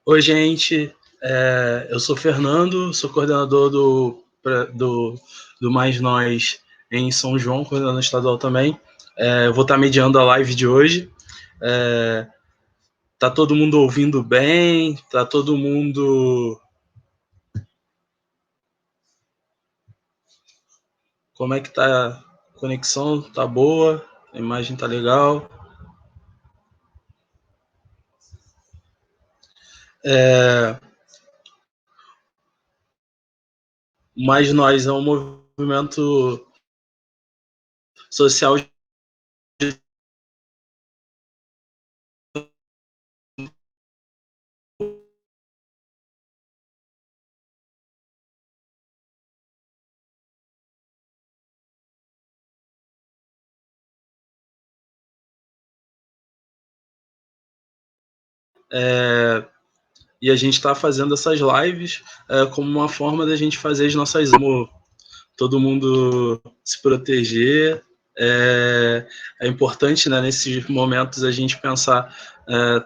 Oi, gente. Eu sou Fernando, sou coordenador do Mais Nós em São João, coordenador estadual também. Eu vou estar mediando a live de hoje. Tá todo mundo ouvindo bem? Tá todo mundo... Como é que tá a conexão? Tá boa? A imagem tá legal? Mais Nós é um movimento social e a gente está fazendo essas lives como uma forma da gente fazer as nossas... todo mundo se proteger. É importante, né, nesses momentos, a gente pensar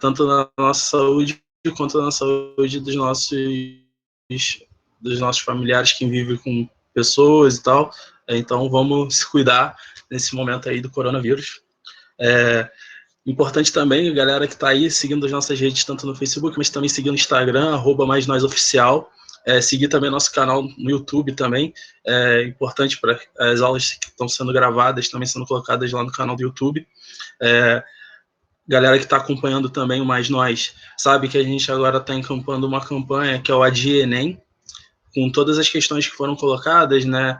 tanto na nossa saúde quanto na saúde dos nossos familiares que vivem com pessoas e tal. Então, vamos se cuidar nesse momento aí do coronavírus. Importante também, galera que está aí seguindo as nossas redes, tanto no Facebook, mas também seguindo o Instagram, @maisnosoficial. Seguir também nosso canal no YouTube também. É importante para as aulas que estão sendo gravadas, também sendo colocadas lá no canal do YouTube. Galera que está acompanhando também o Mais Nós, sabe que a gente agora está encampando uma campanha que é o Adia Enem, com todas as questões que foram colocadas, né?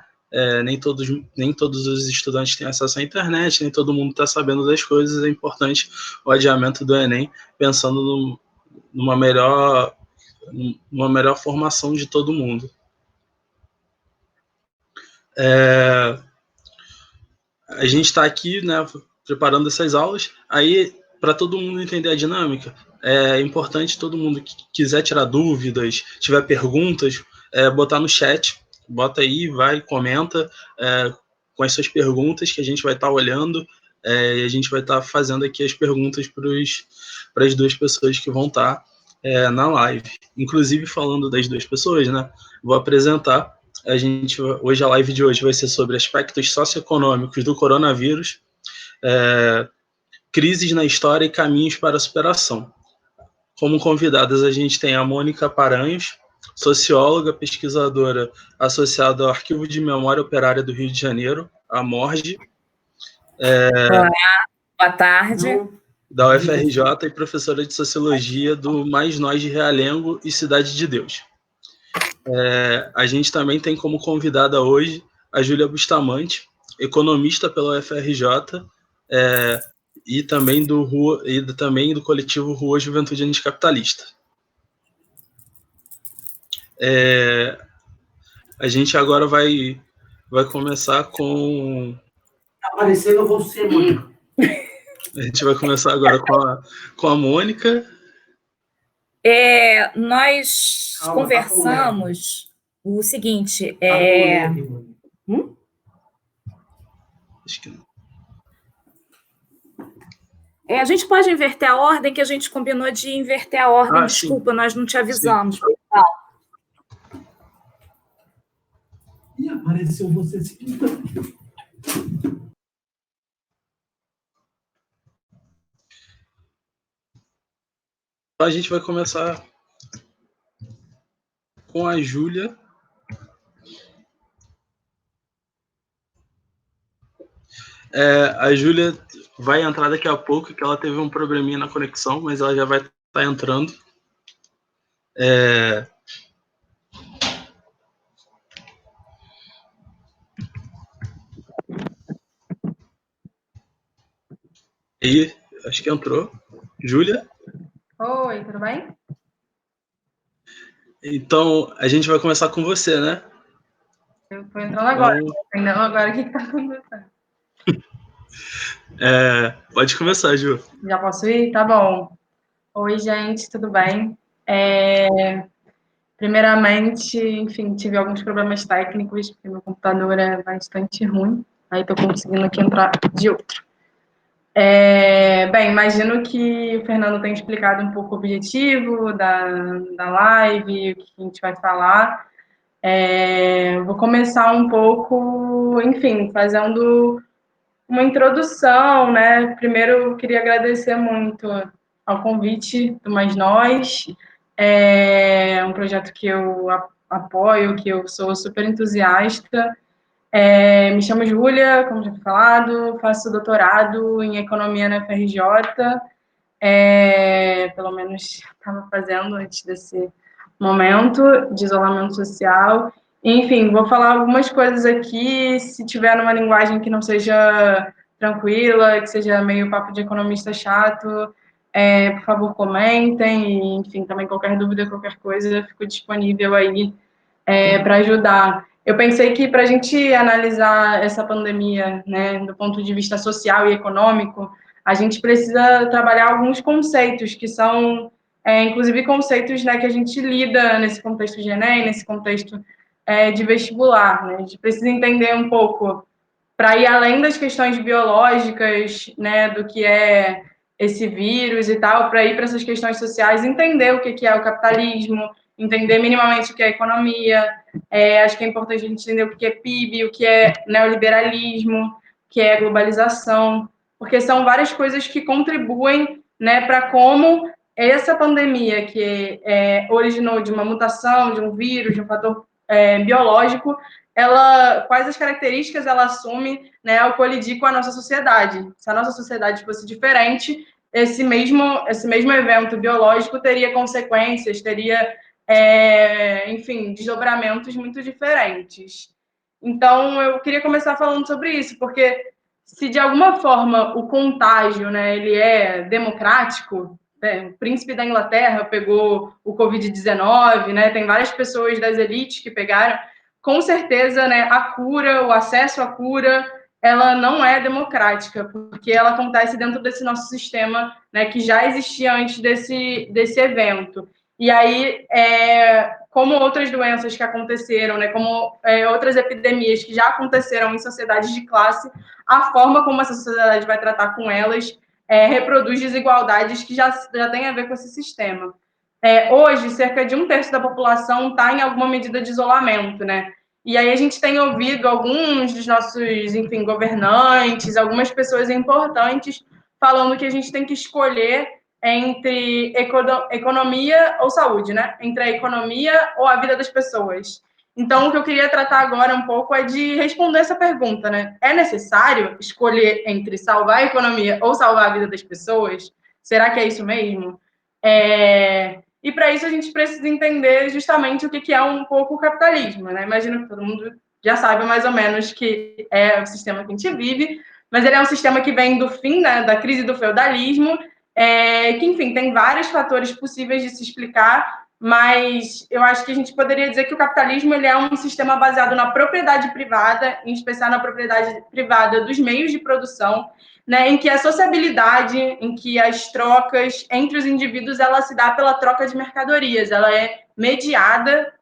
Nem todos os estudantes têm acesso à internet, nem todo mundo está sabendo das coisas. É importante o adiamento do Enem, pensando numa melhor formação de todo mundo. A gente está aqui, né, preparando essas aulas. Aí, para todo mundo entender a dinâmica, é importante todo mundo que quiser tirar dúvidas, tiver perguntas, botar no chat. Bota aí, vai, comenta com as suas perguntas, que a gente vai estar olhando, e a gente vai estar fazendo aqui as perguntas para as duas pessoas que vão estar na live. Inclusive, falando das duas pessoas, né, vou apresentar. Hoje a live de hoje vai ser sobre aspectos socioeconômicos do coronavírus, crises na história e caminhos para a superação. Como convidadas, a gente tem a Mônica Paranhos, socióloga, pesquisadora associada ao Arquivo de Memória Operária do Rio de Janeiro, a MORG. Boa tarde. Da UFRJ e professora de Sociologia do Mais Nós de Realengo e Cidade de Deus. A gente também tem como convidada hoje a Júlia Bustamante, economista pela UFRJ, e também do coletivo Rua Juventude Anticapitalista. A gente agora vai começar com... Aparecendo você, Mônica. A gente vai começar agora com a Mônica. Nós conversamos o seguinte... Acho que não. A gente pode inverter a ordem, que a gente combinou de inverter a ordem. Desculpa, sim. Nós não te avisamos. E apareceu você seguindo. A gente vai começar com a Júlia. A Júlia vai entrar daqui a pouco, que ela teve um probleminha na conexão, mas ela já vai estar entrando. E acho que entrou. Júlia? Oi, tudo bem? Então, a gente vai começar com você, né? Eu tô entrando agora. Entendendo agora o que tá acontecendo. Pode começar, Ju. Já posso ir? Tá bom. Oi, gente, tudo bem? Primeiramente, enfim, tive alguns problemas técnicos, porque meu computador é bastante ruim. Aí tô conseguindo aqui entrar de outro. Bem, imagino que o Fernando tenha explicado um pouco o objetivo da live, o que a gente vai falar. Vou começar um pouco, enfim, fazendo uma introdução, né? Primeiro, eu queria agradecer muito ao convite do Mais Nós. É um projeto que eu apoio, que eu sou super entusiasta. Me chamo Júlia, como já foi falado, faço doutorado em Economia na FRJ, pelo menos estava fazendo antes desse momento de isolamento social. Enfim, vou falar algumas coisas aqui, se tiver numa linguagem que não seja tranquila, que seja meio papo de economista chato, por favor, comentem, e, enfim, também qualquer dúvida, qualquer coisa, fico disponível aí para ajudar. Eu pensei que para a gente analisar essa pandemia, né, do ponto de vista social e econômico, a gente precisa trabalhar alguns conceitos que são, inclusive, conceitos, né, que a gente lida nesse contexto de Enem, nesse contexto de vestibular. Né? A gente precisa entender um pouco, para ir além das questões biológicas, né, do que é esse vírus e tal, para ir para essas questões sociais, entender o que é o capitalismo, entender minimamente o que é economia. Acho que é importante a gente entender o que é PIB, o que é neoliberalismo, o que é globalização, porque são várias coisas que contribuem, né, para como essa pandemia que originou de uma mutação, de um vírus, de um fator biológico, quais as características ela assume, né, ao colidir com a nossa sociedade. Se a nossa sociedade fosse diferente, esse mesmo evento biológico teria consequências, teria, enfim, desdobramentos muito diferentes. Então, eu queria começar falando sobre isso, porque se de alguma forma o contágio, né, ele é democrático, né, o príncipe da Inglaterra pegou o Covid-19, né, tem várias pessoas das elites que pegaram, com certeza, né, a cura, o acesso à cura, ela não é democrática, porque ela acontece dentro desse nosso sistema, né, que já existia antes desse evento. E aí, como outras doenças que aconteceram, né, como outras epidemias que já aconteceram em sociedades de classe, a forma como essa sociedade vai tratar com elas reproduz desigualdades que já têm a ver com esse sistema. Hoje, cerca de 1/3 da população está em alguma medida de isolamento, né? E aí a gente tem ouvido alguns dos nossos, enfim, governantes, algumas pessoas importantes falando que a gente tem que escolher entre economia ou saúde, né? Entre a economia ou a vida das pessoas. Então, o que eu queria tratar agora um pouco é de responder essa pergunta, né? É necessário escolher entre salvar a economia ou salvar a vida das pessoas? Será que é isso mesmo? E para isso a gente precisa entender justamente o que é um pouco o capitalismo, né? Imagino que todo mundo já sabe mais ou menos que é o sistema que a gente vive, mas ele é um sistema que vem do fim, né, da crise do feudalismo, que, enfim, tem vários fatores possíveis de se explicar, mas eu acho que a gente poderia dizer que o capitalismo ele é um sistema baseado na propriedade privada, em especial na propriedade privada dos meios de produção, né, em que a sociabilidade, em que as trocas entre os indivíduos, ela se dá pela troca de mercadorias, ela é mediada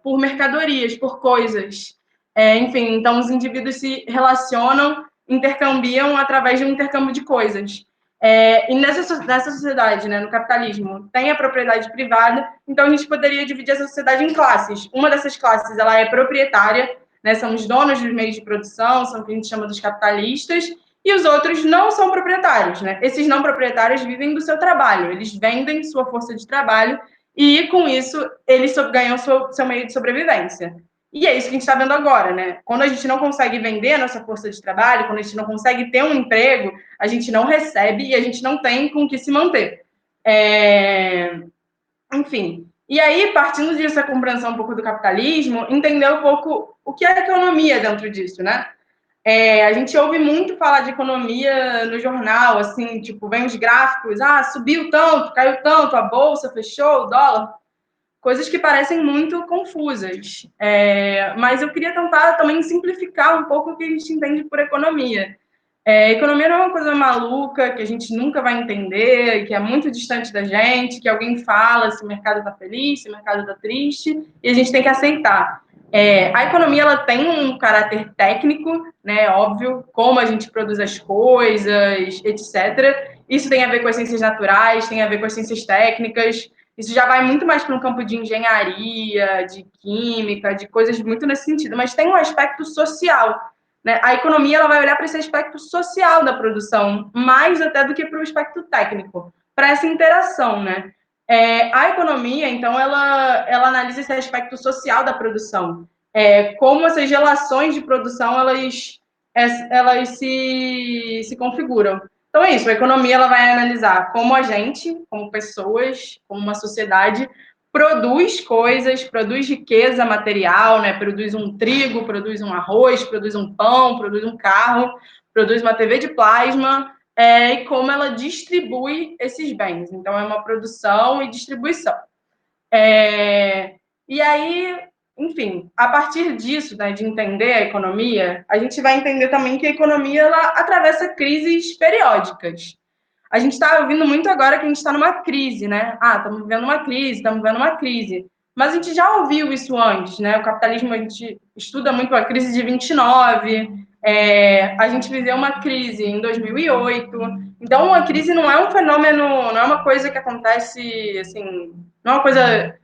por mercadorias, por coisas. Enfim, então os indivíduos se relacionam, intercambiam através de um intercâmbio de coisas. E nessa sociedade, né, no capitalismo, tem a propriedade privada, então a gente poderia dividir essa sociedade em classes. Uma dessas classes ela é proprietária, né, são os donos dos meios de produção, são o que a gente chama dos capitalistas, e os outros não são proprietários, né? Esses não proprietários vivem do seu trabalho, eles vendem sua força de trabalho e, com isso, eles ganham seu meio de sobrevivência. E é isso que a gente está vendo agora, né? Quando a gente não consegue vender a nossa força de trabalho, quando a gente não consegue ter um emprego, a gente não recebe e a gente não tem com o que se manter. Enfim. E aí, partindo dessa compreensão um pouco do capitalismo, entender um pouco o que é a economia dentro disso, né? A gente ouve muito falar de economia no jornal, assim, tipo, vem os gráficos, subiu tanto, caiu tanto, a bolsa fechou, o dólar, coisas que parecem muito confusas. Mas eu queria tentar também simplificar um pouco o que a gente entende por economia. Economia não é uma coisa maluca, que a gente nunca vai entender, que é muito distante da gente, que alguém fala se o mercado está feliz, se o mercado está triste, e a gente tem que aceitar. A economia ela tem um caráter técnico, né, óbvio, como a gente produz as coisas, etc. Isso tem a ver com as ciências naturais, tem a ver com as ciências técnicas. Isso já vai muito mais para um campo de engenharia, de química, de coisas muito nesse sentido. Mas tem um aspecto social, né? A economia ela vai olhar para esse aspecto social da produção, mais até do que para o aspecto técnico, para essa interação, né? A economia, então, ela analisa esse aspecto social da produção, como essas relações de produção elas se configuram. Então é isso, a economia ela vai analisar como a gente, como pessoas, como uma sociedade, produz coisas, produz riqueza material, né? Produz um trigo, produz um arroz, produz um pão, produz um carro, produz uma TV de plasma, e como ela distribui esses bens. Então, é uma produção e distribuição. E aí, enfim, a partir disso, né, de entender a economia, a gente vai entender também que a economia ela atravessa crises periódicas. A gente está ouvindo muito agora que a gente está numa crise, né? Estamos vivendo uma crise, estamos vivendo uma crise. Mas a gente já ouviu isso antes, né? O capitalismo, a gente estuda muito a crise de 29, a gente viveu uma crise em 2008. Então, uma crise não é um fenômeno, não é uma coisa que acontece, assim, não é uma coisa,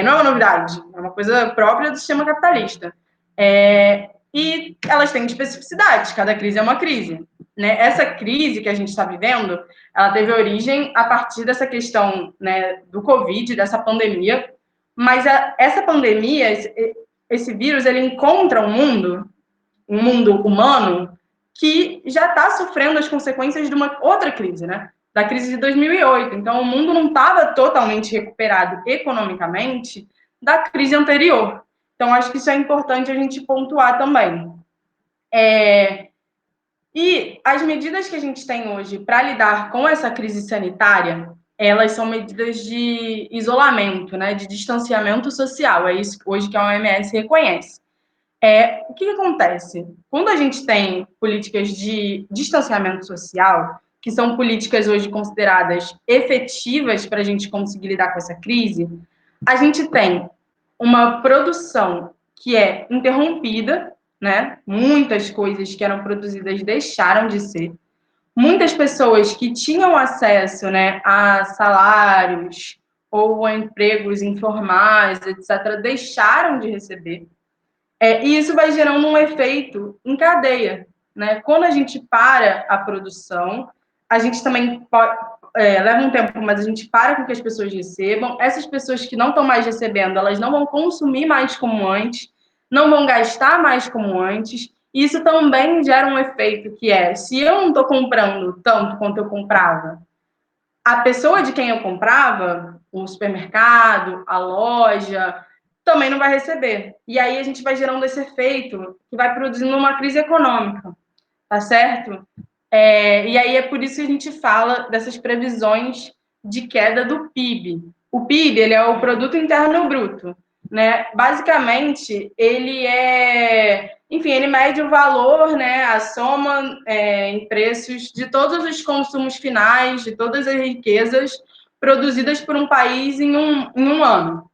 não é uma novidade, é uma coisa própria do sistema capitalista. E elas têm especificidades, cada crise é uma crise. Né? Essa crise que a gente está vivendo, ela teve origem a partir dessa questão, né, do Covid, dessa pandemia, mas essa pandemia, esse vírus, ele encontra um mundo humano, que já está sofrendo as consequências de uma outra crise, né? Da crise de 2008. Então, o mundo não estava totalmente recuperado economicamente da crise anterior. Então, acho que isso é importante a gente pontuar também. E as medidas que a gente tem hoje para lidar com essa crise sanitária, elas são medidas de isolamento, né, de distanciamento social. É isso hoje que a OMS reconhece. O que acontece? Quando a gente tem políticas de distanciamento social, que são políticas hoje consideradas efetivas para a gente conseguir lidar com essa crise, a gente tem uma produção que é interrompida, né? Muitas coisas que eram produzidas deixaram de ser. Muitas pessoas que tinham acesso, né, a salários ou a empregos informais, etc., deixaram de receber. E isso vai gerando um efeito em cadeia, né? Quando a gente para a produção, a gente também leva um tempo, mas a gente para com que as pessoas recebam. Essas pessoas que não estão mais recebendo, elas não vão consumir mais como antes, não vão gastar mais como antes. Isso também gera um efeito que se eu não estou comprando tanto quanto eu comprava, a pessoa de quem eu comprava, o supermercado, a loja, também não vai receber. E aí a gente vai gerando esse efeito que vai produzindo uma crise econômica, tá certo? E aí é por isso que a gente fala dessas previsões de queda do PIB. O PIB, ele é o Produto Interno Bruto, né? Basicamente, ele enfim, ele mede o valor, né, a soma em preços de todos os consumos finais, de todas as riquezas produzidas por um país em um ano.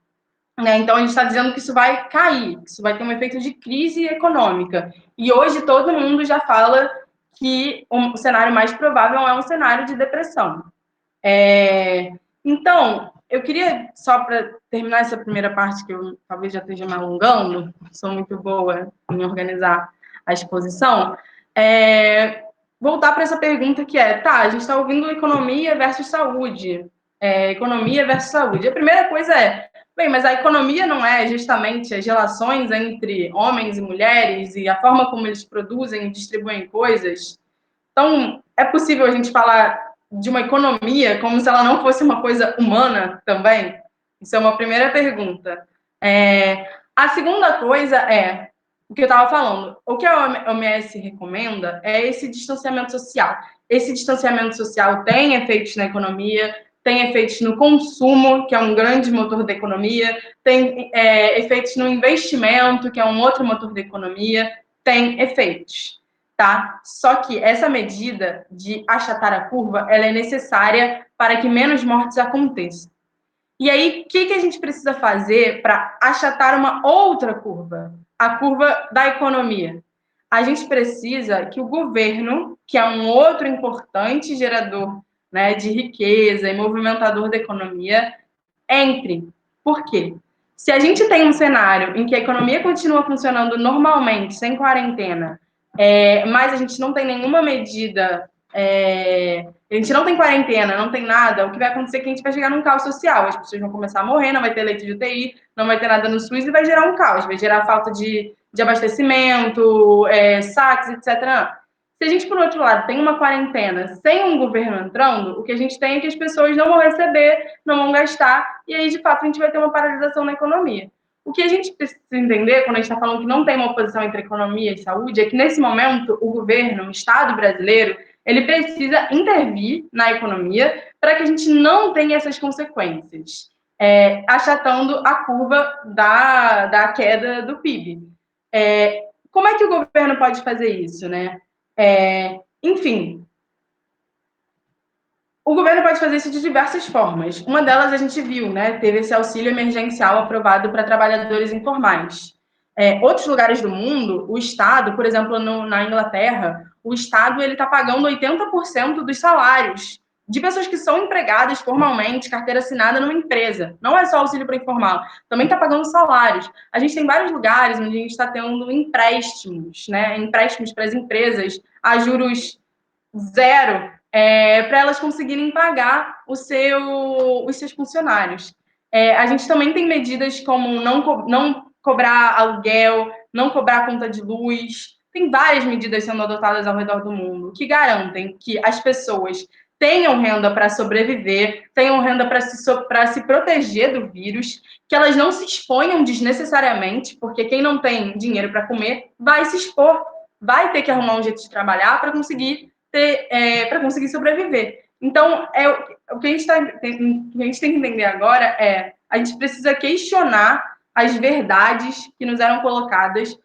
Né? Então, a gente está dizendo que isso vai cair, que isso vai ter um efeito de crise econômica. E hoje todo mundo já fala que o cenário mais provável é um cenário de depressão. Então, eu queria, só para terminar essa primeira parte, que eu talvez já esteja me alongando, sou muito boa em organizar a exposição, voltar para essa pergunta que a gente está ouvindo economia versus saúde, economia versus saúde. A primeira coisa bem, mas a economia não é justamente as relações entre homens e mulheres e a forma como eles produzem e distribuem coisas? Então, é possível a gente falar de uma economia como se ela não fosse uma coisa humana também? Isso é uma primeira pergunta. A segunda coisa o que eu estava falando. O que a OMS recomenda é esse distanciamento social. Esse distanciamento social tem efeitos na economia, tem efeitos no consumo, que é um grande motor da economia, tem efeitos no investimento, que é um outro motor da economia, tem efeitos. Tá? Só que essa medida de achatar a curva, ela é necessária para que menos mortes aconteçam. E aí, o que a gente precisa fazer para achatar uma outra curva? A curva da economia. A gente precisa que o governo, que é um outro importante gerador, né, de riqueza e movimentador da economia, entre. Por quê? Se a gente tem um cenário em que a economia continua funcionando normalmente, sem quarentena, mas a gente não tem nenhuma medida, a gente não tem quarentena, não tem nada, o que vai acontecer é que a gente vai chegar num caos social. As pessoas vão começar a morrer, não vai ter leito de UTI, não vai ter nada no SUS e vai gerar um caos, vai gerar falta de abastecimento, saques, etc. Se a gente, por outro lado, tem uma quarentena sem um governo entrando, o que a gente tem é que as pessoas não vão receber, não vão gastar, e aí, de fato, a gente vai ter uma paralisação na economia. O que a gente precisa entender, quando a gente está falando que não tem uma oposição entre economia e saúde, é que, nesse momento, o governo, o Estado brasileiro, ele precisa intervir na economia para que a gente não tenha essas consequências, achatando a curva da queda do PIB. Como é que o governo pode fazer isso, né? Enfim, o governo pode fazer isso de diversas formas. Uma delas a gente viu, né? Teve esse auxílio emergencial aprovado para trabalhadores informais. Outros lugares do mundo, o Estado, por exemplo, na Inglaterra, o Estado está pagando 80% dos salários de pessoas que são empregadas formalmente, carteira assinada numa empresa. Não é só auxílio para informal, também está pagando salários. A gente tem vários lugares onde a gente está tendo empréstimos, né? Empréstimos para as empresas a juros zero, para elas conseguirem pagar os seus funcionários. A gente também tem medidas como não cobrar aluguel, não cobrar conta de luz. Tem várias medidas sendo adotadas ao redor do mundo que garantem que as pessoas tenham renda para sobreviver, tenham renda para se proteger do vírus, que elas não se exponham desnecessariamente, porque quem não tem dinheiro para comer vai se expor, vai ter que arrumar um jeito de trabalhar para conseguir sobreviver. Então, o que a gente tem que entender agora a gente precisa questionar as verdades que nos eram colocadas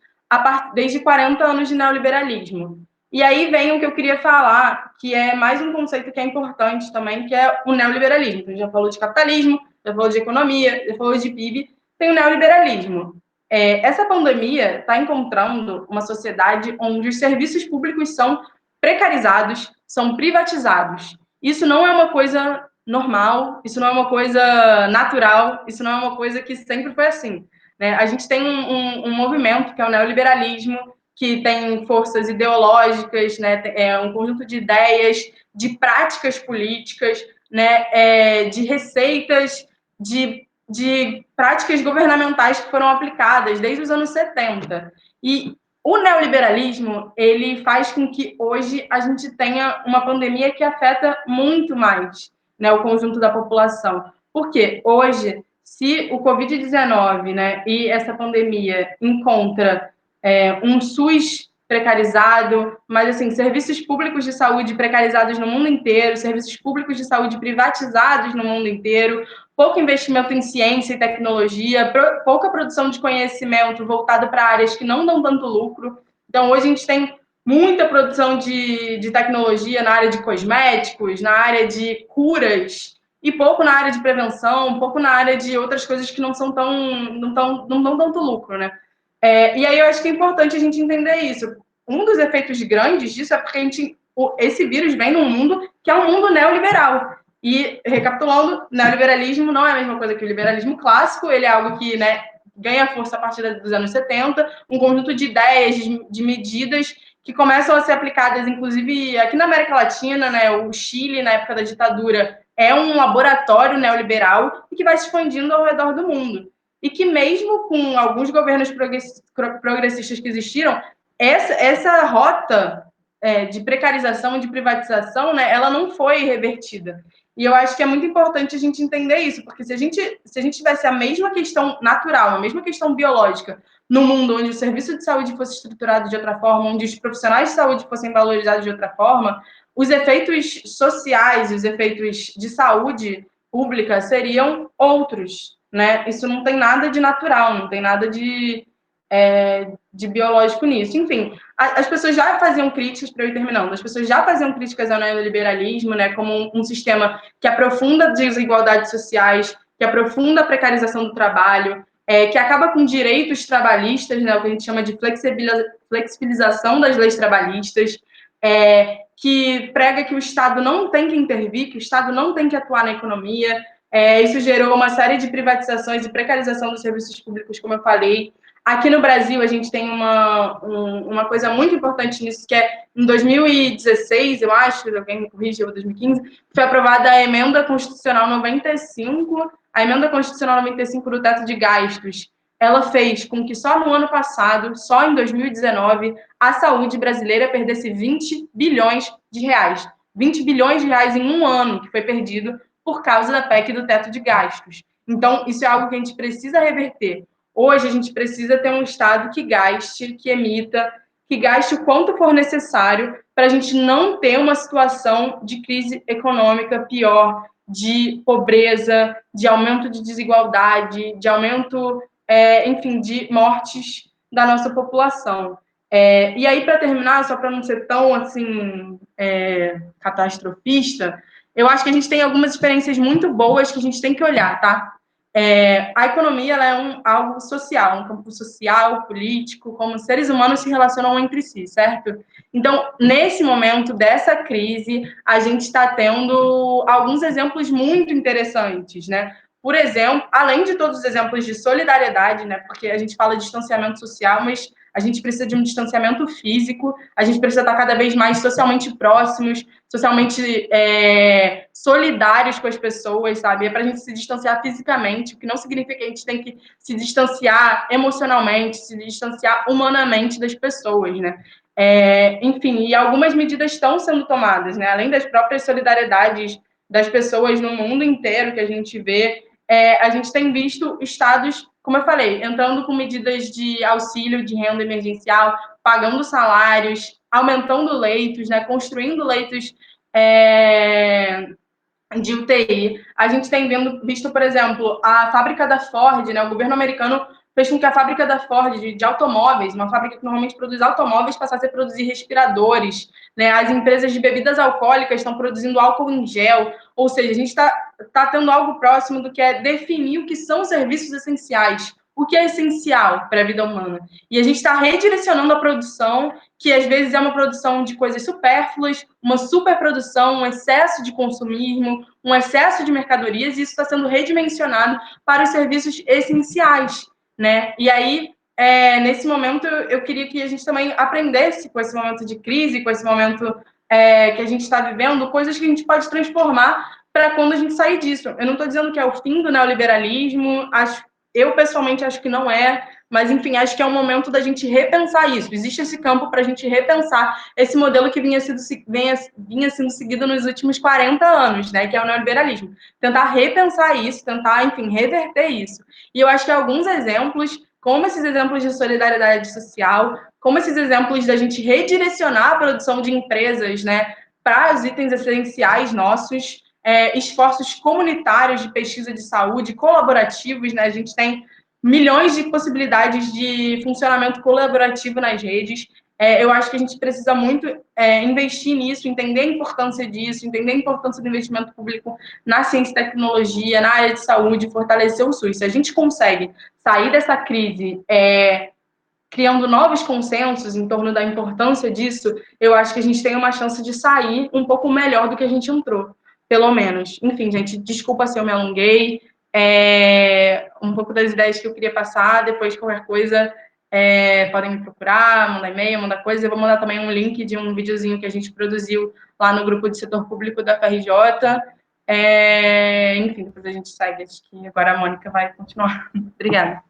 desde 40 anos de neoliberalismo. E aí vem o que eu queria falar, que é mais um conceito que é importante também, que é o neoliberalismo. A gente já falou de capitalismo, já falou de economia, já falou de PIB, tem o neoliberalismo. Essa pandemia está encontrando uma sociedade onde os serviços públicos são precarizados, são privatizados. Isso não é uma coisa normal, isso não é uma coisa natural, isso não é uma coisa que sempre foi assim, né? A gente tem um movimento que é o neoliberalismo, que tem forças ideológicas, né? Um conjunto de ideias, de práticas políticas, né? De receitas, de práticas governamentais que foram aplicadas desde os anos 70. E o neoliberalismo, ele faz com que hoje a gente tenha uma pandemia que afeta muito mais, né, o conjunto da população. Porque hoje, se o Covid-19, né, e essa pandemia encontra um SUS precarizado, mas assim, serviços públicos de saúde precarizados no mundo inteiro, serviços públicos de saúde privatizados no mundo inteiro, pouco investimento em ciência e tecnologia, pouca produção de conhecimento voltada para áreas que não dão tanto lucro. Então, hoje a gente tem muita produção de tecnologia na área de cosméticos, na área de curas, e pouco na área de prevenção, pouco na área de outras coisas que não dão tanto lucro, né? E aí eu acho que é importante a gente entender isso. Um dos efeitos grandes disso é porque esse vírus vem num mundo que é um mundo neoliberal. E, recapitulando, neoliberalismo não é a mesma coisa que o liberalismo clássico, ele é algo que, né, ganha força a partir dos anos 70, um conjunto de ideias, de medidas que começam a ser aplicadas, inclusive aqui na América Latina, né, o Chile, na época da ditadura, é um laboratório neoliberal e que vai se expandindo ao redor do mundo. E que mesmo com alguns governos progressistas que existiram, essa rota de precarização, de privatização, né, ela não foi revertida. E eu acho que é muito importante a gente entender isso, porque se a gente tivesse a mesma questão natural, a mesma questão biológica, no mundo onde o serviço de saúde fosse estruturado de outra forma, onde os profissionais de saúde fossem valorizados de outra forma, os efeitos sociais, os efeitos de saúde pública seriam outros, né? Isso não tem nada de natural, não tem nada de biológico nisso. Enfim, as pessoas já faziam críticas, para eu ir terminando, as pessoas já faziam críticas ao neoliberalismo, né, como um sistema que aprofunda desigualdades sociais, que aprofunda a precarização do trabalho, que acaba com direitos trabalhistas, né, o que a gente chama de flexibilização das leis trabalhistas, que prega que o Estado não tem que intervir, que o Estado não tem que atuar na economia. Isso gerou uma série de privatizações e precarização dos serviços públicos, como eu falei. Aqui no Brasil, a gente tem uma coisa muito importante nisso, que é em 2016, eu acho, alguém me corrige, ou 2015, foi aprovada a Emenda Constitucional 95, a Emenda Constitucional 95 do teto de gastos. Ela fez com que só no ano passado, só em 2019, a saúde brasileira perdesse 20 bilhões de reais. 20 bilhões de reais em um ano que foi perdido por causa da PEC do teto de gastos. Então, isso é algo que a gente precisa reverter. Hoje, a gente precisa ter um Estado que gaste, que emita, que gaste o quanto for necessário para a gente não ter uma situação de crise econômica pior, de pobreza, de aumento de desigualdade, de aumento, enfim, de mortes da nossa população. E aí, para terminar, só para não ser tão, assim, catastrofista, eu acho que a gente tem algumas experiências muito boas que a gente tem que olhar, tá? A economia ela é algo social, um campo social, político, como seres humanos se relacionam entre si, certo? Então, nesse momento dessa crise, a gente está tendo alguns exemplos muito interessantes, né? Por exemplo, além de todos os exemplos de solidariedade, né? Porque a gente fala de distanciamento social, mas a gente precisa de um distanciamento físico, a gente precisa estar cada vez mais socialmente próximos, socialmente solidários com as pessoas, sabe? É para a gente se distanciar fisicamente, o que não significa que a gente tem que se distanciar emocionalmente, se distanciar humanamente das pessoas, né? Enfim, e algumas medidas estão sendo tomadas, né? Além das próprias solidariedades das pessoas no mundo inteiro que a gente vê, a gente tem visto estados, como eu falei, entrando com medidas de auxílio de renda emergencial, pagando salários, aumentando leitos, né? Construindo leitos de UTI. A gente tem visto, por exemplo, a fábrica da Ford, né? O governo americano fez com que a fábrica da Ford de automóveis, uma fábrica que normalmente produz automóveis, passasse a produzir respiradores, né? As empresas de bebidas alcoólicas estão produzindo álcool em gel, ou seja, a gente está tendo algo próximo do que é definir o que são serviços essenciais, o que é essencial para a vida humana. E a gente está redirecionando a produção, que às vezes é uma produção de coisas supérfluas, uma superprodução, um excesso de consumismo, um excesso de mercadorias, e isso está sendo redimensionado para os serviços essenciais, né? E aí, nesse momento, eu queria que a gente também aprendesse com esse momento de crise, com esse momento que a gente está vivendo, coisas que a gente pode transformar para quando a gente sair disso. Eu não estou dizendo que é o fim do neoliberalismo, eu pessoalmente acho que não é, mas, enfim, acho que é um momento da gente repensar isso. Existe esse campo para a gente repensar esse modelo que vinha sendo seguido nos últimos 40 anos, né, que é o neoliberalismo. Tentar repensar isso, tentar, enfim, reverter isso. E eu acho que alguns exemplos, como esses exemplos de solidariedade social, como esses exemplos da gente redirecionar a produção de empresas, né, para os itens essenciais nossos, esforços comunitários de pesquisa de saúde, colaborativos, né, a gente tem milhões de possibilidades de funcionamento colaborativo nas redes. Eu acho que a gente precisa muito investir nisso, entender a importância disso, entender a importância do investimento público na ciência e tecnologia, na área de saúde, fortalecer o SUS. Se a gente consegue sair dessa crise criando novos consensos em torno da importância disso, eu acho que a gente tem uma chance de sair um pouco melhor do que a gente entrou, pelo menos. Enfim, gente, desculpa se eu me alonguei, um pouco das ideias que eu queria passar, depois qualquer coisa podem me procurar, mandar e-mail, mandar coisa, eu vou mandar também um link de um videozinho que a gente produziu lá no grupo de setor público da FRJ, enfim, depois a gente segue, acho que agora a Mônica vai continuar. Obrigada.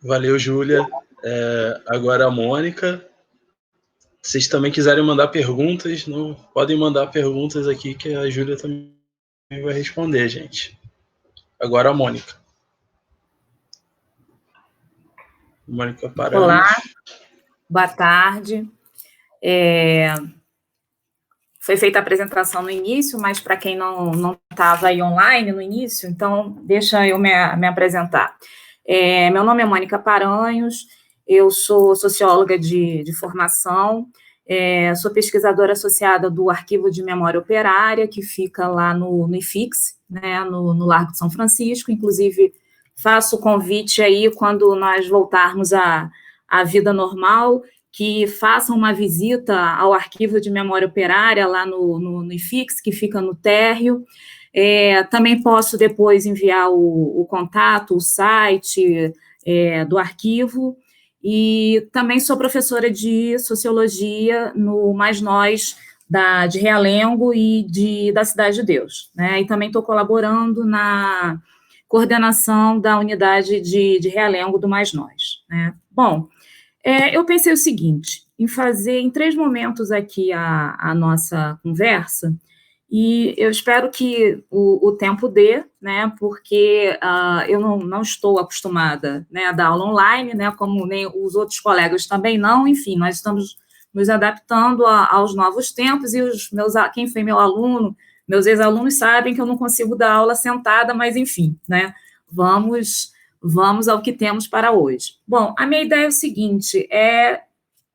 Valeu, Júlia. Agora a Mônica. Se vocês também quiserem mandar perguntas, podem mandar perguntas aqui que a Júlia também vai responder, gente. Agora a Mônica. Mônica Paranhos. Olá, boa tarde. Foi feita a apresentação no início, mas para quem não estava aí online no início, então deixa eu me apresentar. Meu nome é Mônica Paranhos, eu sou socióloga de formação, Sou pesquisadora associada do Arquivo de Memória Operária, que fica lá no IFIX, né, no Largo de São Francisco. Inclusive, faço o convite aí, quando nós voltarmos à vida normal, que façam uma visita ao Arquivo de Memória Operária, lá no IFIX, que fica no térreo. Também posso depois enviar o contato, o site do arquivo. E também sou professora de Sociologia no Mais Nós, de Realengo e da Cidade de Deus, né? E também estou colaborando na coordenação da unidade de Realengo do Mais Nós, né? Bom, eu pensei o seguinte, em fazer em 3 momentos aqui a nossa conversa, e eu espero que o tempo dê, né, porque eu não estou acostumada, né, a dar aula online, né, como nem os outros colegas também não, enfim, nós estamos nos adaptando aos novos tempos, e quem foi meu aluno, meus ex-alunos sabem que eu não consigo dar aula sentada, mas enfim, né, vamos ao que temos para hoje. Bom, a minha ideia é o seguinte,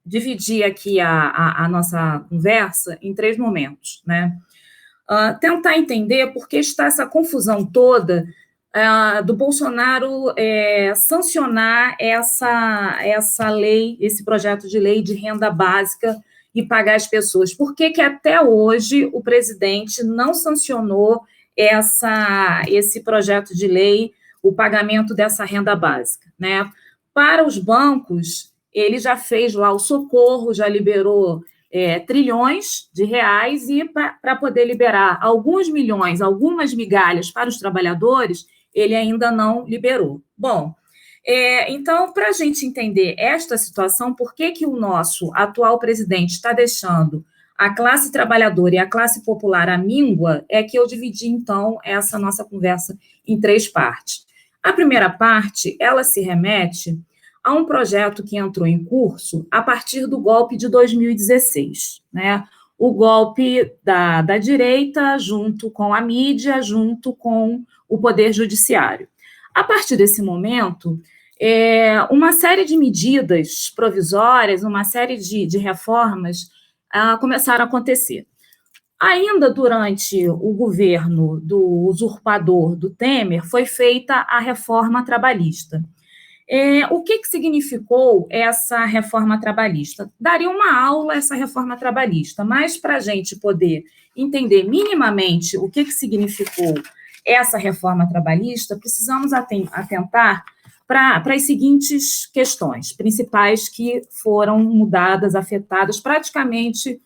dividir aqui a nossa conversa em 3 momentos, né, tentar entender por que está essa confusão toda do Bolsonaro sancionar essa lei, esse projeto de lei de renda básica e pagar as pessoas. Por que até hoje o presidente não sancionou esse projeto de lei, o pagamento dessa renda básica, né? Para os bancos, ele já fez lá o socorro, já liberou trilhões de reais, e para poder liberar alguns milhões, algumas migalhas para os trabalhadores, ele ainda não liberou. Bom, então, para a gente entender esta situação, por que o nosso atual presidente está deixando a classe trabalhadora e a classe popular à míngua, é que eu dividi, então, essa nossa conversa em 3 partes. A primeira parte, ela se remete a um projeto que entrou em curso a partir do golpe de 2016, né? O golpe da direita, junto com a mídia, junto com o Poder Judiciário. A partir desse momento, uma série de medidas provisórias, uma série de reformas começaram a acontecer. Ainda durante o governo do usurpador do Temer, foi feita a reforma trabalhista. O que significou essa reforma trabalhista? Daria uma aula essa reforma trabalhista, mas para a gente poder entender minimamente o que significou essa reforma trabalhista, precisamos atentar para as seguintes questões principais que foram mudadas, afetadas, praticamente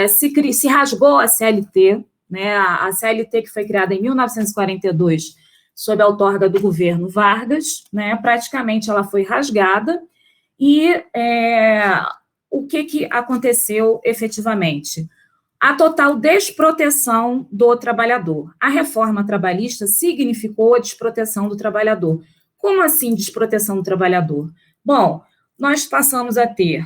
se rasgou a CLT, né? A CLT, que foi criada em 1942, sob a outorga do governo Vargas, né, praticamente ela foi rasgada, e o que aconteceu efetivamente? A total desproteção do trabalhador. A reforma trabalhista significou a desproteção do trabalhador. Como assim desproteção do trabalhador? Bom, nós passamos a ter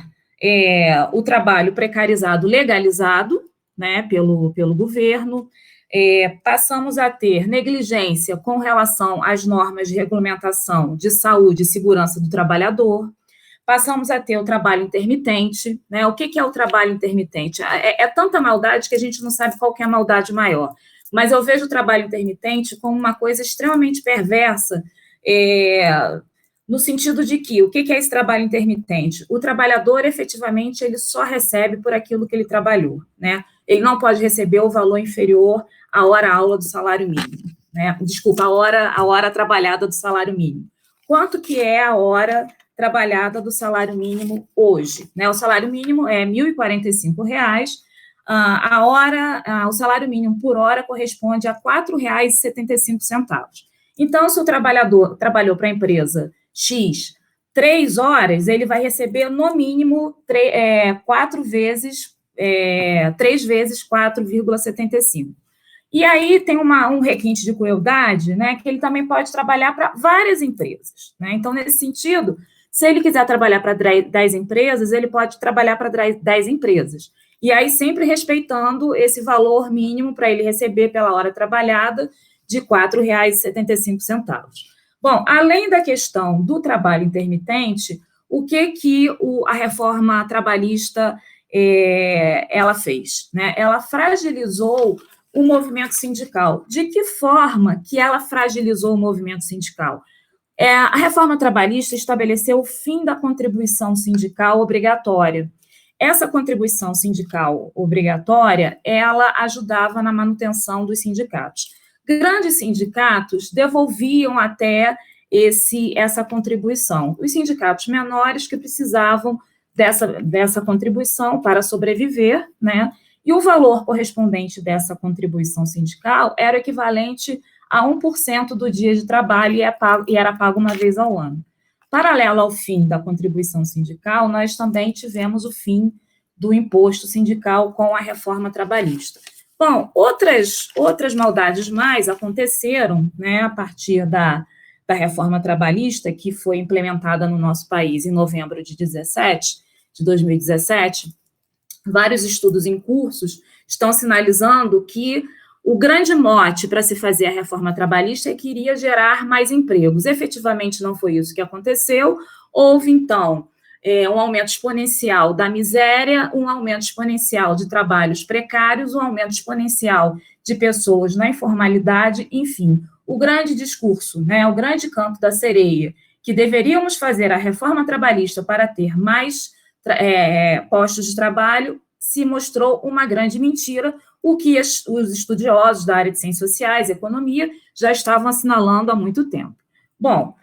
o trabalho precarizado legalizado, né, pelo governo, passamos a ter negligência com relação às normas de regulamentação de saúde e segurança do trabalhador, passamos a ter o trabalho intermitente, né? O que é o trabalho intermitente? É tanta maldade que a gente não sabe qual que é a maldade maior, mas eu vejo o trabalho intermitente como uma coisa extremamente perversa, no sentido de que, o que é esse trabalho intermitente? O trabalhador, efetivamente, ele só recebe por aquilo que ele trabalhou, né? Ele não pode receber o valor inferior à hora-aula do salário mínimo, né? Desculpa, a hora trabalhada do salário mínimo. Quanto que é a hora trabalhada do salário mínimo hoje, né? O salário mínimo é R$ 1.045, o salário mínimo por hora corresponde a R$ 4,75. Então, se o trabalhador trabalhou para a empresa X 3 horas, ele vai receber, no mínimo, 3 vezes 4,75. E aí tem um requinte de crueldade, né, que ele também pode trabalhar para várias empresas, né? Então, nesse sentido, se ele quiser trabalhar para 10 empresas, ele pode trabalhar para 10 empresas. E aí, sempre respeitando esse valor mínimo para ele receber pela hora trabalhada de R$ 4,75. Bom, além da questão do trabalho intermitente, o que a reforma trabalhista ela fez, né? Ela fragilizou o movimento sindical. De que forma que ela fragilizou o movimento sindical? A reforma trabalhista estabeleceu o fim da contribuição sindical obrigatória. Essa contribuição sindical obrigatória, ela ajudava na manutenção dos sindicatos. Grandes sindicatos devolviam até essa contribuição. Os sindicatos menores que precisavam dessa contribuição para sobreviver, né? E o valor correspondente dessa contribuição sindical era equivalente a 1% do dia de trabalho e era pago uma vez ao ano. Paralelo ao fim da contribuição sindical, nós também tivemos o fim do imposto sindical com a reforma trabalhista. Bom, outras maldades mais aconteceram, né, a partir da reforma trabalhista, que foi implementada no nosso país em novembro de 2017. Vários estudos em cursos estão sinalizando que o grande mote para se fazer a reforma trabalhista é que iria gerar mais empregos. Efetivamente, não foi isso que aconteceu. Houve, então, um aumento exponencial da miséria, um aumento exponencial de trabalhos precários, um aumento exponencial de pessoas na informalidade, enfim. O grande discurso, né, o grande canto da sereia, que deveríamos fazer a reforma trabalhista para ter mais postos de trabalho, se mostrou uma grande mentira, o que os estudiosos da área de ciências sociais e economia já estavam assinalando há muito tempo. Bom,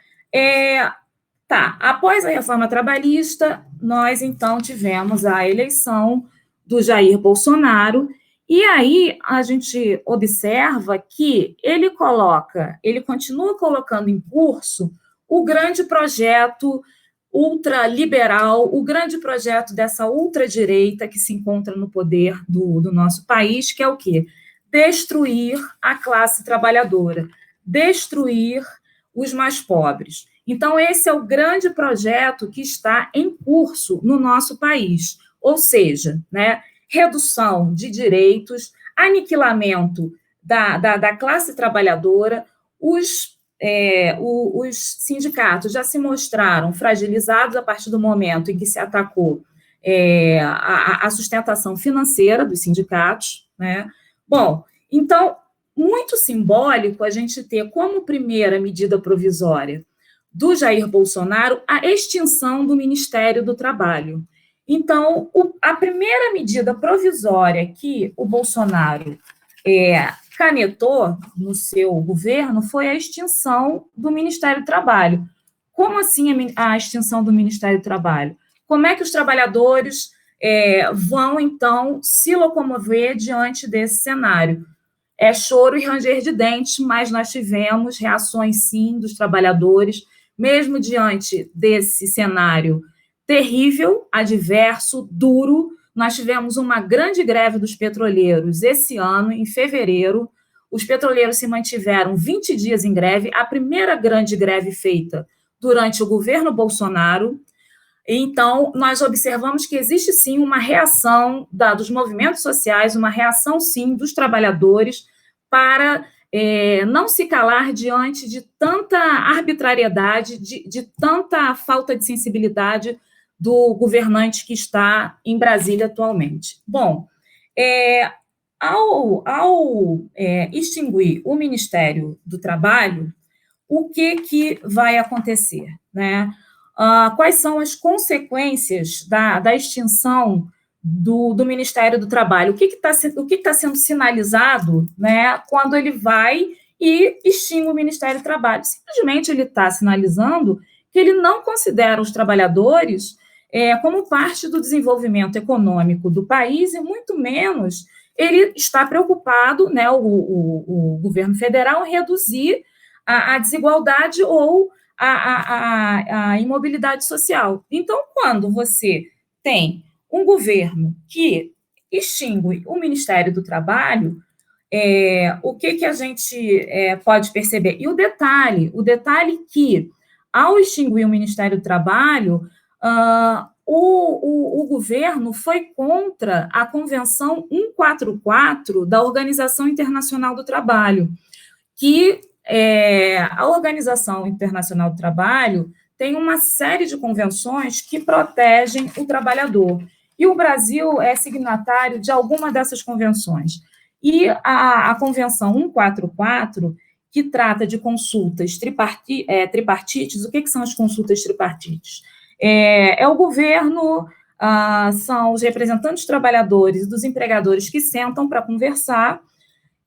após a reforma trabalhista, nós, então, tivemos a eleição do Jair Bolsonaro, e aí a gente observa que ele continua colocando em curso o grande projeto ultraliberal, o grande projeto dessa ultradireita que se encontra no poder do nosso país, que é o quê? Destruir a classe trabalhadora, destruir os mais pobres. Então, esse é o grande projeto que está em curso no nosso país, ou seja, né, redução de direitos, aniquilamento da classe trabalhadora. Os sindicatos já se mostraram fragilizados a partir do momento em que se atacou a sustentação financeira dos sindicatos, né? Bom, então, muito simbólico a gente ter como primeira medida provisória do Jair Bolsonaro a extinção do Ministério do Trabalho. Então, a primeira medida provisória que o Bolsonaro canetou no seu governo foi a extinção do Ministério do Trabalho. Como assim a extinção do Ministério do Trabalho? Como é que os trabalhadores vão, então, se locomover diante desse cenário? É choro e ranger de dentes, mas nós tivemos reações, sim, dos trabalhadores, mesmo diante desse cenário terrível, adverso, duro. Nós tivemos uma grande greve dos petroleiros esse ano, em fevereiro. Os petroleiros se mantiveram 20 dias em greve, a primeira grande greve feita durante o governo Bolsonaro. Então, nós observamos que existe, sim, uma reação dos movimentos sociais, uma reação, sim, dos trabalhadores para não se calar diante de tanta arbitrariedade, de tanta falta de sensibilidade do governante que está em Brasília atualmente. Bom, ao extinguir o Ministério do Trabalho, o que vai acontecer, né? Quais são as consequências da extinção do Ministério do Trabalho? O que está sendo sinalizado, né, quando ele vai e extingue o Ministério do Trabalho? Simplesmente ele está sinalizando que ele não considera os trabalhadores como parte do desenvolvimento econômico do país, e muito menos ele está preocupado, né, o governo federal, em reduzir a desigualdade ou a imobilidade social. Então, quando você tem um governo que extingue o Ministério do Trabalho, o que a gente pode perceber? E o detalhe que, ao extinguir o Ministério do Trabalho, o governo foi contra a Convenção 144 da Organização Internacional do Trabalho, que a Organização Internacional do Trabalho tem uma série de convenções que protegem o trabalhador. E o Brasil é signatário de alguma dessas convenções. E a Convenção 144, que trata de consultas tripartites, o que são as consultas tripartites? É o governo, são os representantes dos trabalhadores e dos empregadores que sentam para conversar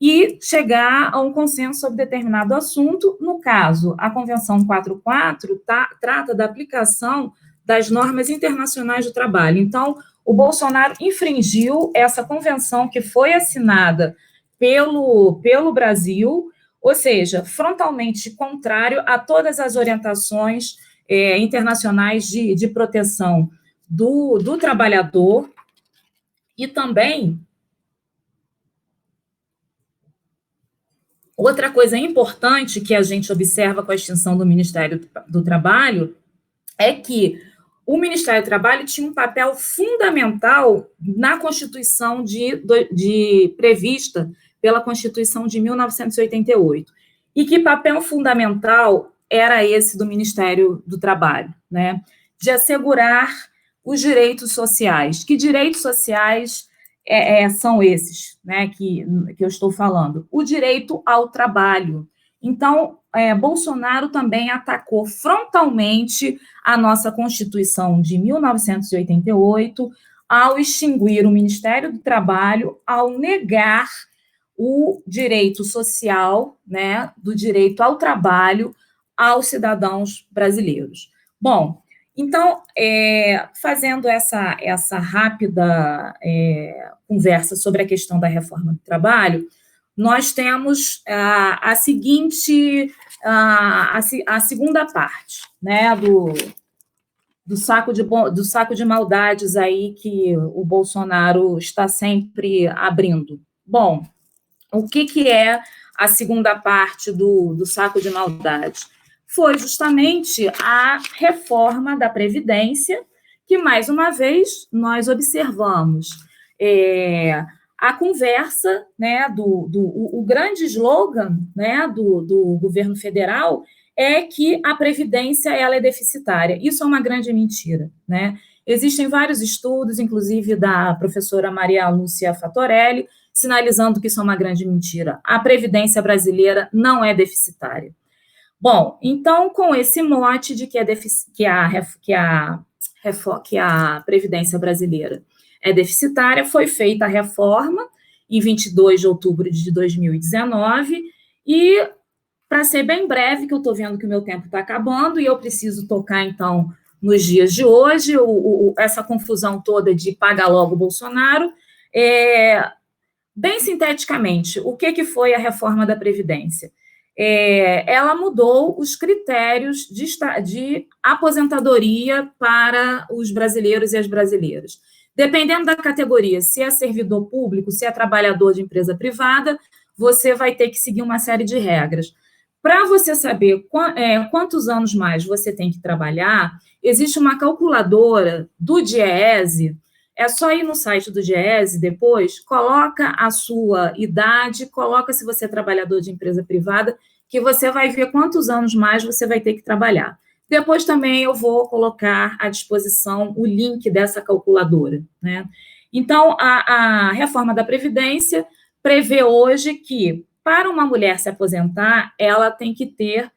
e chegar a um consenso sobre determinado assunto. No caso, a Convenção 144 trata da aplicação das normas internacionais do trabalho. Então, o Bolsonaro infringiu essa convenção que foi assinada pelo Brasil, ou seja, frontalmente contrário a todas as orientações internacionais de proteção do trabalhador, e também outra coisa importante que a gente observa com a extinção do Ministério do Trabalho é que o Ministério do Trabalho tinha um papel fundamental na Constituição prevista pela Constituição de 1988. E que papel fundamental era esse do Ministério do Trabalho, né? De assegurar os direitos sociais. Que direitos sociais são esses, né, que eu estou falando? O direito ao trabalho. Então, Bolsonaro também atacou frontalmente a nossa Constituição de 1988 ao extinguir o Ministério do Trabalho, ao negar o direito social, né, do direito ao trabalho aos cidadãos brasileiros. Bom, então, fazendo essa rápida conversa sobre a questão da reforma do trabalho, nós temos a segunda parte, né, do saco de maldades aí que o Bolsonaro está sempre abrindo. Bom, o que é a segunda parte do saco de maldades? Foi justamente a reforma da Previdência, que, mais uma vez, nós observamos a conversa, né, o grande slogan, né, do governo federal é que a Previdência ela é deficitária. Isso é uma grande mentira, né? Existem vários estudos, inclusive da professora Maria Lúcia Fatorelli, sinalizando que isso é uma grande mentira. A Previdência brasileira não é deficitária. Bom, então, com esse mote de que a Previdência brasileira é deficitária, foi feita a reforma em 22 de outubro de 2019, e, para ser bem breve, que eu estou vendo que o meu tempo está acabando, e eu preciso tocar, então, nos dias de hoje, essa confusão toda de paga logo Bolsonaro, bem sinteticamente, o que foi a reforma da Previdência? Ela mudou os critérios de aposentadoria para os brasileiros e as brasileiras. Dependendo da categoria, se é servidor público, se é trabalhador de empresa privada, você vai ter que seguir uma série de regras. Para você saber quantos anos mais você tem que trabalhar, existe uma calculadora do DIEESE. É só ir no site do DIEESE depois, coloca a sua idade, coloca se você é trabalhador de empresa privada, que você vai ver quantos anos mais você vai ter que trabalhar. Depois também eu vou colocar à disposição o link dessa calculadora, né? Então, a reforma da Previdência prevê hoje que, para uma mulher se aposentar, ela tem que ter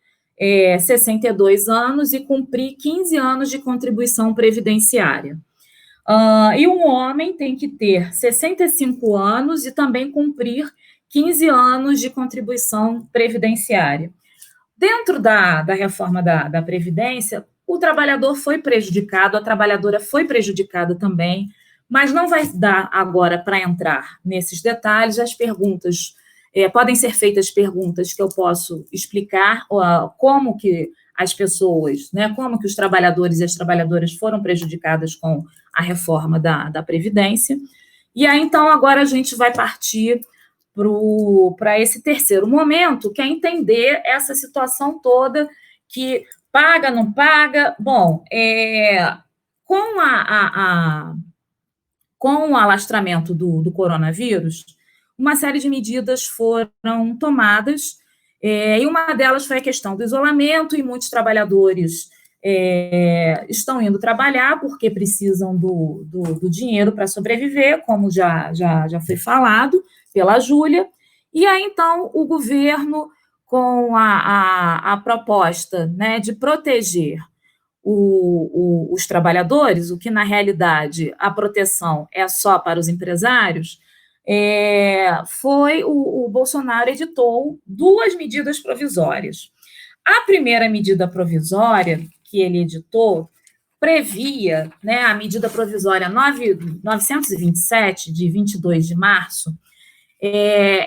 62 anos e cumprir 15 anos de contribuição previdenciária. E um homem tem que ter 65 anos e também cumprir 15 anos de contribuição previdenciária. Dentro da reforma da Previdência, o trabalhador foi prejudicado, a trabalhadora foi prejudicada também, mas não vai dar agora para entrar nesses detalhes. As perguntas, podem ser feitas perguntas que eu posso explicar como que as pessoas, né, como que os trabalhadores e as trabalhadoras foram prejudicadas com a reforma da Previdência. E aí, então, agora a gente vai partir para esse terceiro momento, que é entender essa situação toda, que paga, não paga. Bom, com o alastramento do coronavírus, uma série de medidas foram tomadas, e uma delas foi a questão do isolamento, e muitos trabalhadores estão indo trabalhar porque precisam do dinheiro para sobreviver, como já foi falado pela Júlia, e aí, então, o governo, com a proposta, né, de proteger os trabalhadores, o que, na realidade, a proteção é só para os empresários, o Bolsonaro editou 2 medidas provisórias. A primeira medida provisória que ele editou previa, né, a medida provisória 927, de 22 de março,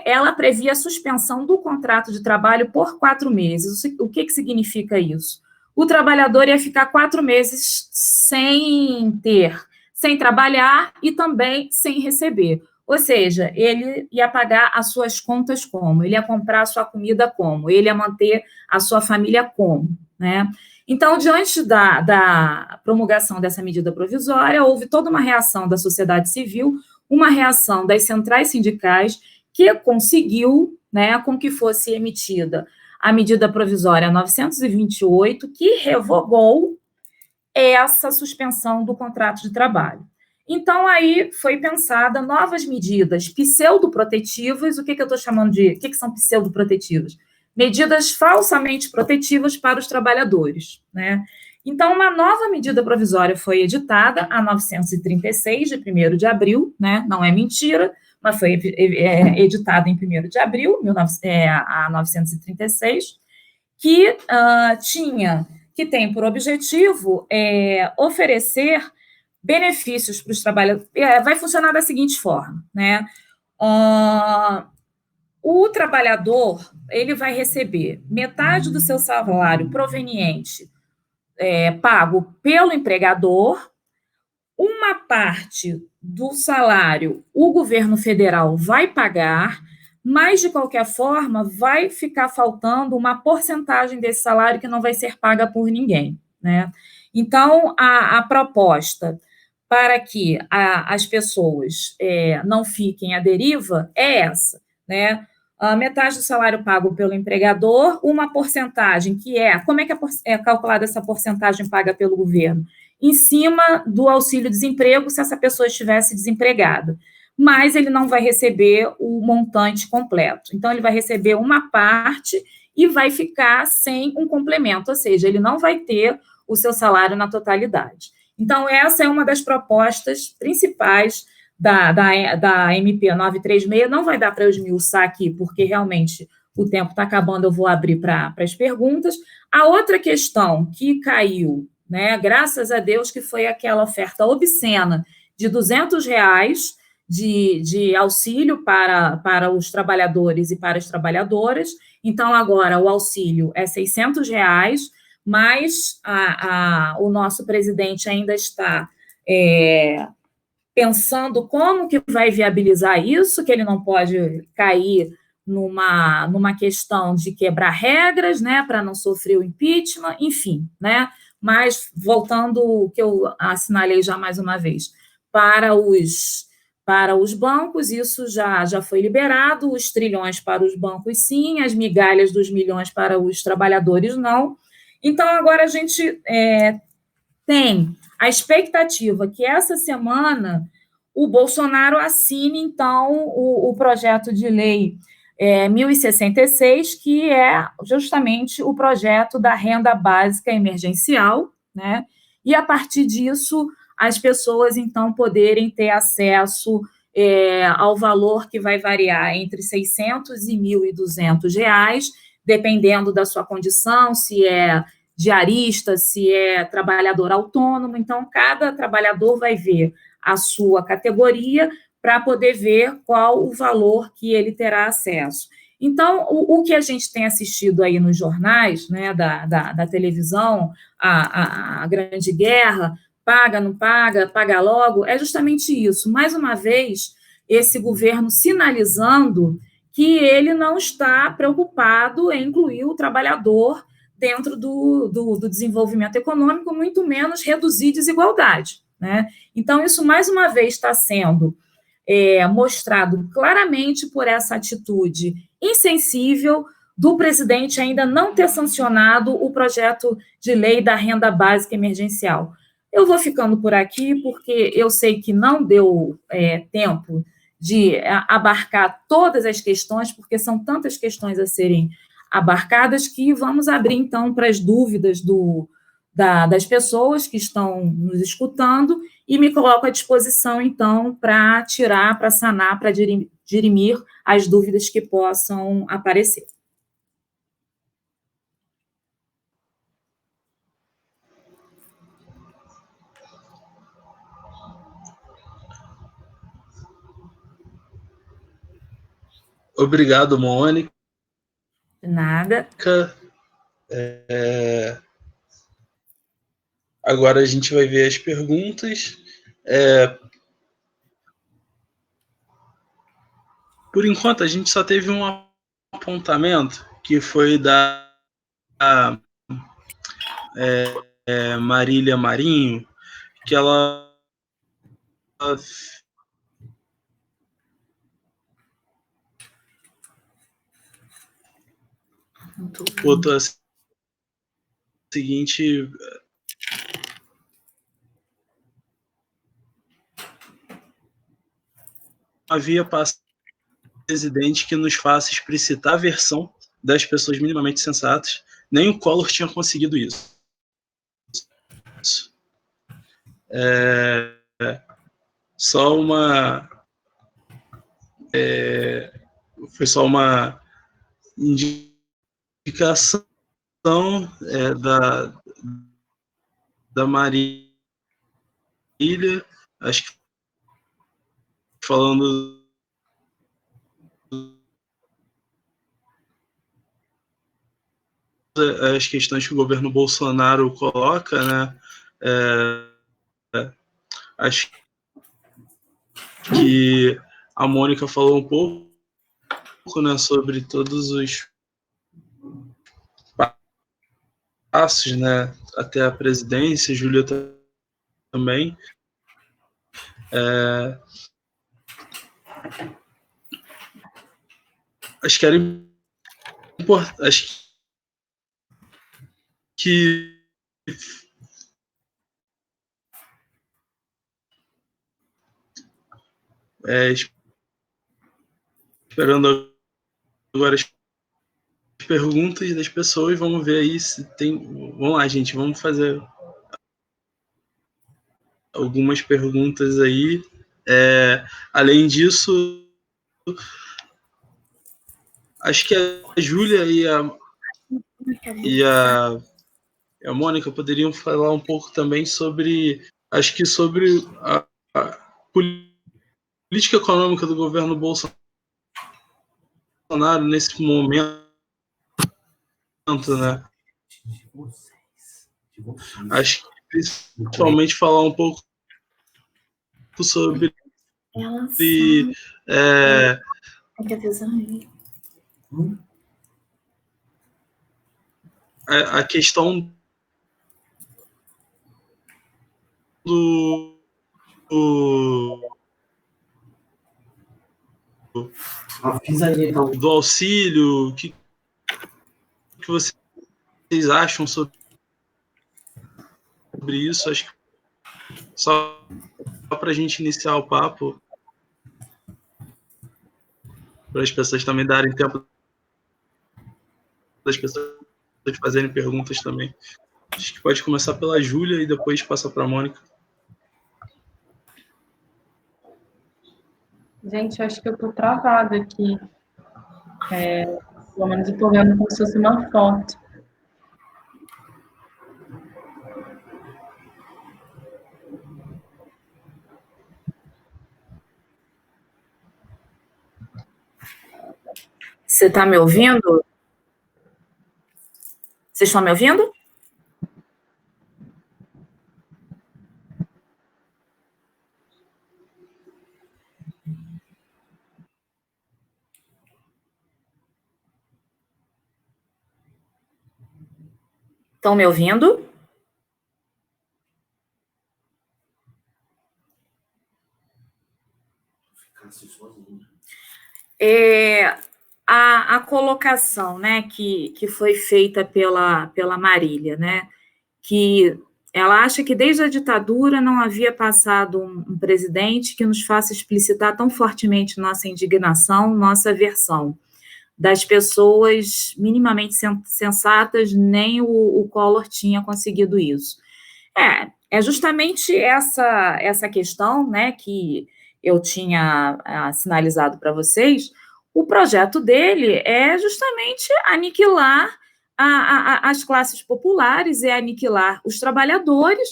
ela previa a suspensão do contrato de trabalho por 4 meses. O que significa isso? O trabalhador ia ficar 4 meses sem trabalhar e também sem receber. Ou seja, ele ia pagar as suas contas como? Ele ia comprar a sua comida como? Ele ia manter a sua família como? Né? Então, diante da promulgação dessa medida provisória, houve toda uma reação da sociedade civil, uma reação das centrais sindicais, que conseguiu, né, com que fosse emitida a medida provisória 928, que revogou essa suspensão do contrato de trabalho. Então, aí foi pensada novas medidas pseudoprotetivas. O que eu estou chamando de... O que são pseudoprotetivas? Medidas falsamente protetivas para os trabalhadores, né? Então, uma nova medida provisória foi editada, a 936, de 1º de abril, né? Não é mentira, mas foi editada em 1º de abril, a 936, que tem por objetivo oferecer benefícios para os trabalhadores. Vai funcionar da seguinte forma, né? O trabalhador, ele vai receber metade do seu salário proveniente pago pelo empregador, uma parte do salário o governo federal vai pagar, mas, de qualquer forma, vai ficar faltando uma porcentagem desse salário que não vai ser paga por ninguém, né? Então, a proposta para que as pessoas não fiquem à deriva é essa, né? A metade do salário pago pelo empregador, uma porcentagem que como é que é calculada essa porcentagem paga pelo governo? Em cima do auxílio-desemprego, se essa pessoa estivesse desempregada. Mas ele não vai receber o montante completo. Então, ele vai receber uma parte e vai ficar sem um complemento, ou seja, ele não vai ter o seu salário na totalidade. Então, essa é uma das propostas principais da MP 936, não vai dar para eu esmiuçar aqui, porque realmente o tempo está acabando, eu vou abrir para as perguntas. A outra questão que caiu, né, graças a Deus, que foi aquela oferta obscena de R$200 de auxílio para os trabalhadores e para as trabalhadoras. Então, agora, o auxílio é R$600, mas o nosso presidente ainda está pensando como que vai viabilizar isso, que ele não pode cair numa questão de quebrar regras, né, para não sofrer o impeachment, enfim, né? Mas, voltando o que eu assinalei já mais uma vez, para os bancos, isso já foi liberado, os trilhões para os bancos, sim, as migalhas dos milhões para os trabalhadores, não. Então, agora a gente tem a expectativa que essa semana o Bolsonaro assine, então, o projeto de lei 1066, que é justamente o projeto da renda básica emergencial, né? E, a partir disso, as pessoas, então, poderem ter acesso ao valor que vai variar entre R$600 e R$1.200, dependendo da sua condição, se é diarista, se é trabalhador autônomo. Então, cada trabalhador vai ver a sua categoria para poder ver qual o valor que ele terá acesso. Então, o que a gente tem assistido aí nos jornais, né, da televisão, a grande guerra, paga, não paga, paga logo, é justamente isso. Mais uma vez, esse governo sinalizando que ele não está preocupado em incluir o trabalhador dentro do desenvolvimento econômico, muito menos reduzir desigualdade, né? Então, isso, mais uma vez, está sendo mostrado claramente por essa atitude insensível do presidente ainda não ter sancionado o projeto de lei da renda básica emergencial. Eu vou ficando por aqui, porque eu sei que não deu tempo de abarcar todas as questões, porque são tantas questões a serem abarcadas, que vamos abrir, então, para as dúvidas das pessoas que estão nos escutando, e me coloco à disposição, então, para tirar, para sanar, para dirimir as dúvidas que possam aparecer. Obrigado, Mônica. De nada. Agora a gente vai ver as perguntas. Por enquanto, a gente só teve um apontamento, que foi da Marília Marinho, que ela botou a seguinte: havia passado presidente que nos faça explicitar a versão das pessoas minimamente sensatas, nem o Collor tinha conseguido isso. Foi só uma indicação da Marília, acho que falando as questões que o governo Bolsonaro coloca, né? Acho que a Mônica falou um pouco, né, sobre todos os passos, né, até a presidência, Júlia também. Acho que era importante. Acho que esperando agora as perguntas das pessoas, vamos ver aí se tem. Vamos lá, gente, vamos fazer algumas perguntas aí. Além disso, acho que a Júlia e a Mônica poderiam falar um pouco também sobre a política econômica do governo Bolsonaro nesse momento, né? Acho que principalmente falar um pouco sobre a questão do auxílio, o que vocês acham sobre isso? Acho que só para a gente iniciar o papo, para as pessoas também darem tempo das pessoas fazerem perguntas também. Acho que pode começar pela Júlia e depois passa para a Mônica. Gente, eu acho que eu tô travada aqui. Pelo menos eu tô vendo como se fosse uma foto. Você está me ouvindo? Vocês estão me ouvindo? Estão me ouvindo? a colocação, né, que foi feita pela Marília, né, que ela acha que desde a ditadura não havia passado um presidente que nos faça explicitar tão fortemente nossa indignação, nossa aversão. Das pessoas minimamente sensatas, nem o Collor tinha conseguido isso. É justamente essa questão, né, que eu tinha sinalizado para vocês. O projeto dele é justamente aniquilar as classes populares, é aniquilar os trabalhadores.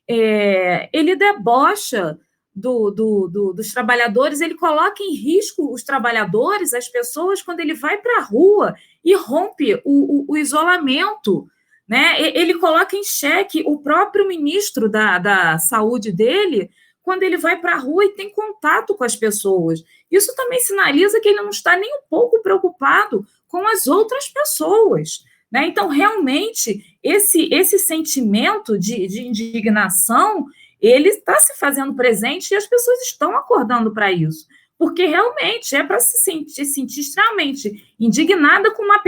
Ele debocha dos trabalhadores, ele coloca em risco os trabalhadores, as pessoas, quando ele vai para a rua e rompe o isolamento, né? Ele coloca em xeque o próprio ministro da saúde dele, quando ele vai para a rua e tem contato com as pessoas. Isso também sinaliza que ele não está nem um pouco preocupado com as outras pessoas, né? Então, realmente, esse sentimento de indignação, ele está se fazendo presente e as pessoas estão acordando para isso, porque realmente é para se sentir extremamente indignada com uma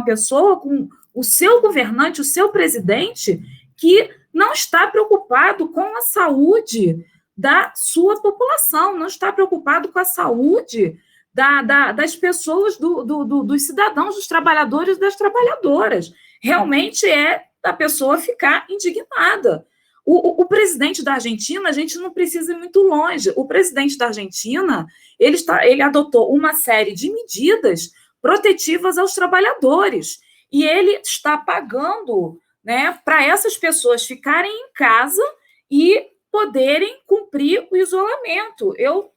pessoa, com o seu governante, o seu presidente, que não está preocupado com a saúde da sua população, não está preocupado com a saúde das pessoas, dos cidadãos, dos trabalhadores e das trabalhadoras. Realmente é da pessoa ficar indignada. O presidente da Argentina, a gente não precisa ir muito longe. O presidente da Argentina, ele adotou uma série de medidas protetivas aos trabalhadores, e ele está pagando, né, para essas pessoas ficarem em casa e poderem cumprir o isolamento. Eu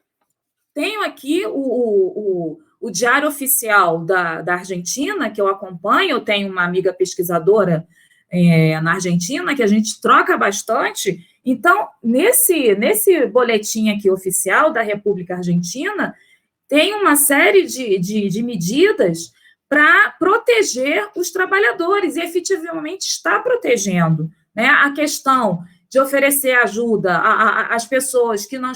tenho aqui o Diário Oficial da Argentina, que eu acompanho. Eu tenho uma amiga pesquisadora na Argentina, que a gente troca bastante. Então, nesse boletim aqui oficial da República Argentina, tem uma série de medidas para proteger os trabalhadores, e efetivamente está protegendo, né? A questão de oferecer ajuda às pessoas que não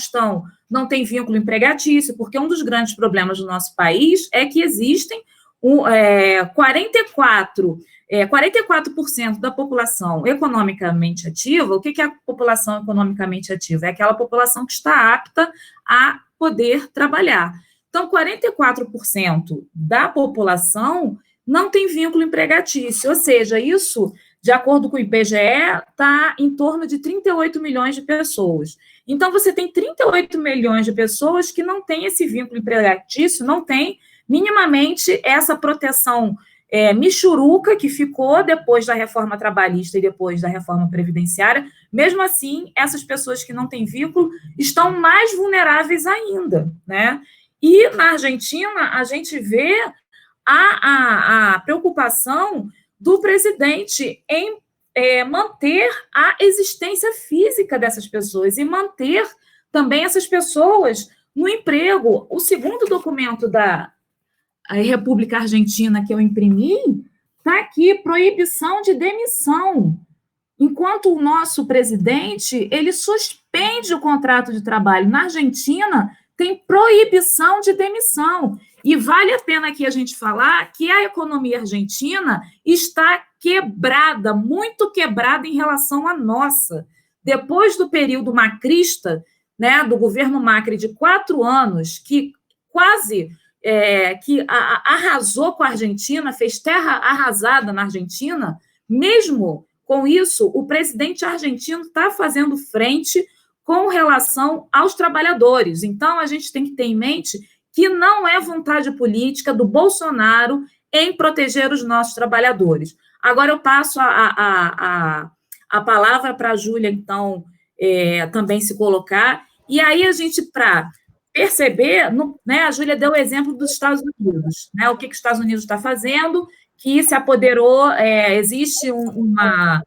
têm vínculo empregatício, porque um dos grandes problemas do nosso país é que existem 44% da população economicamente ativa. O que é a população economicamente ativa? É aquela população que está apta a poder trabalhar. Então, 44% da população não tem vínculo empregatício, ou seja, isso, de acordo com o IBGE, está em torno de 38 milhões de pessoas. Então, você tem 38 milhões de pessoas que não têm esse vínculo empregatício, não têm minimamente essa proteção michuruca que ficou depois da reforma trabalhista e depois da reforma previdenciária. Mesmo assim, essas pessoas que não têm vínculo estão mais vulneráveis ainda, né? E na Argentina, a gente vê a preocupação do presidente em manter a existência física dessas pessoas e manter também essas pessoas no emprego. O segundo documento da República Argentina que eu imprimi está aqui: proibição de demissão. Enquanto o nosso presidente, ele suspende o contrato de trabalho. Na Argentina, tem proibição de demissão. E vale a pena aqui a gente falar que a economia argentina está quebrada, muito quebrada em relação à nossa. Depois do período macrista, né, do governo Macri de 4 anos, que quase arrasou com a Argentina, fez terra arrasada na Argentina, mesmo com isso, o presidente argentino está fazendo frente com relação aos trabalhadores. Então, a gente tem que ter em mente que não é vontade política do Bolsonaro em proteger os nossos trabalhadores. Agora eu passo a palavra para a Júlia, então, também se colocar. E aí a gente, para perceber, né, a Júlia deu o exemplo dos Estados Unidos, né, o que os Estados Unidos está fazendo, que se apoderou, existe uma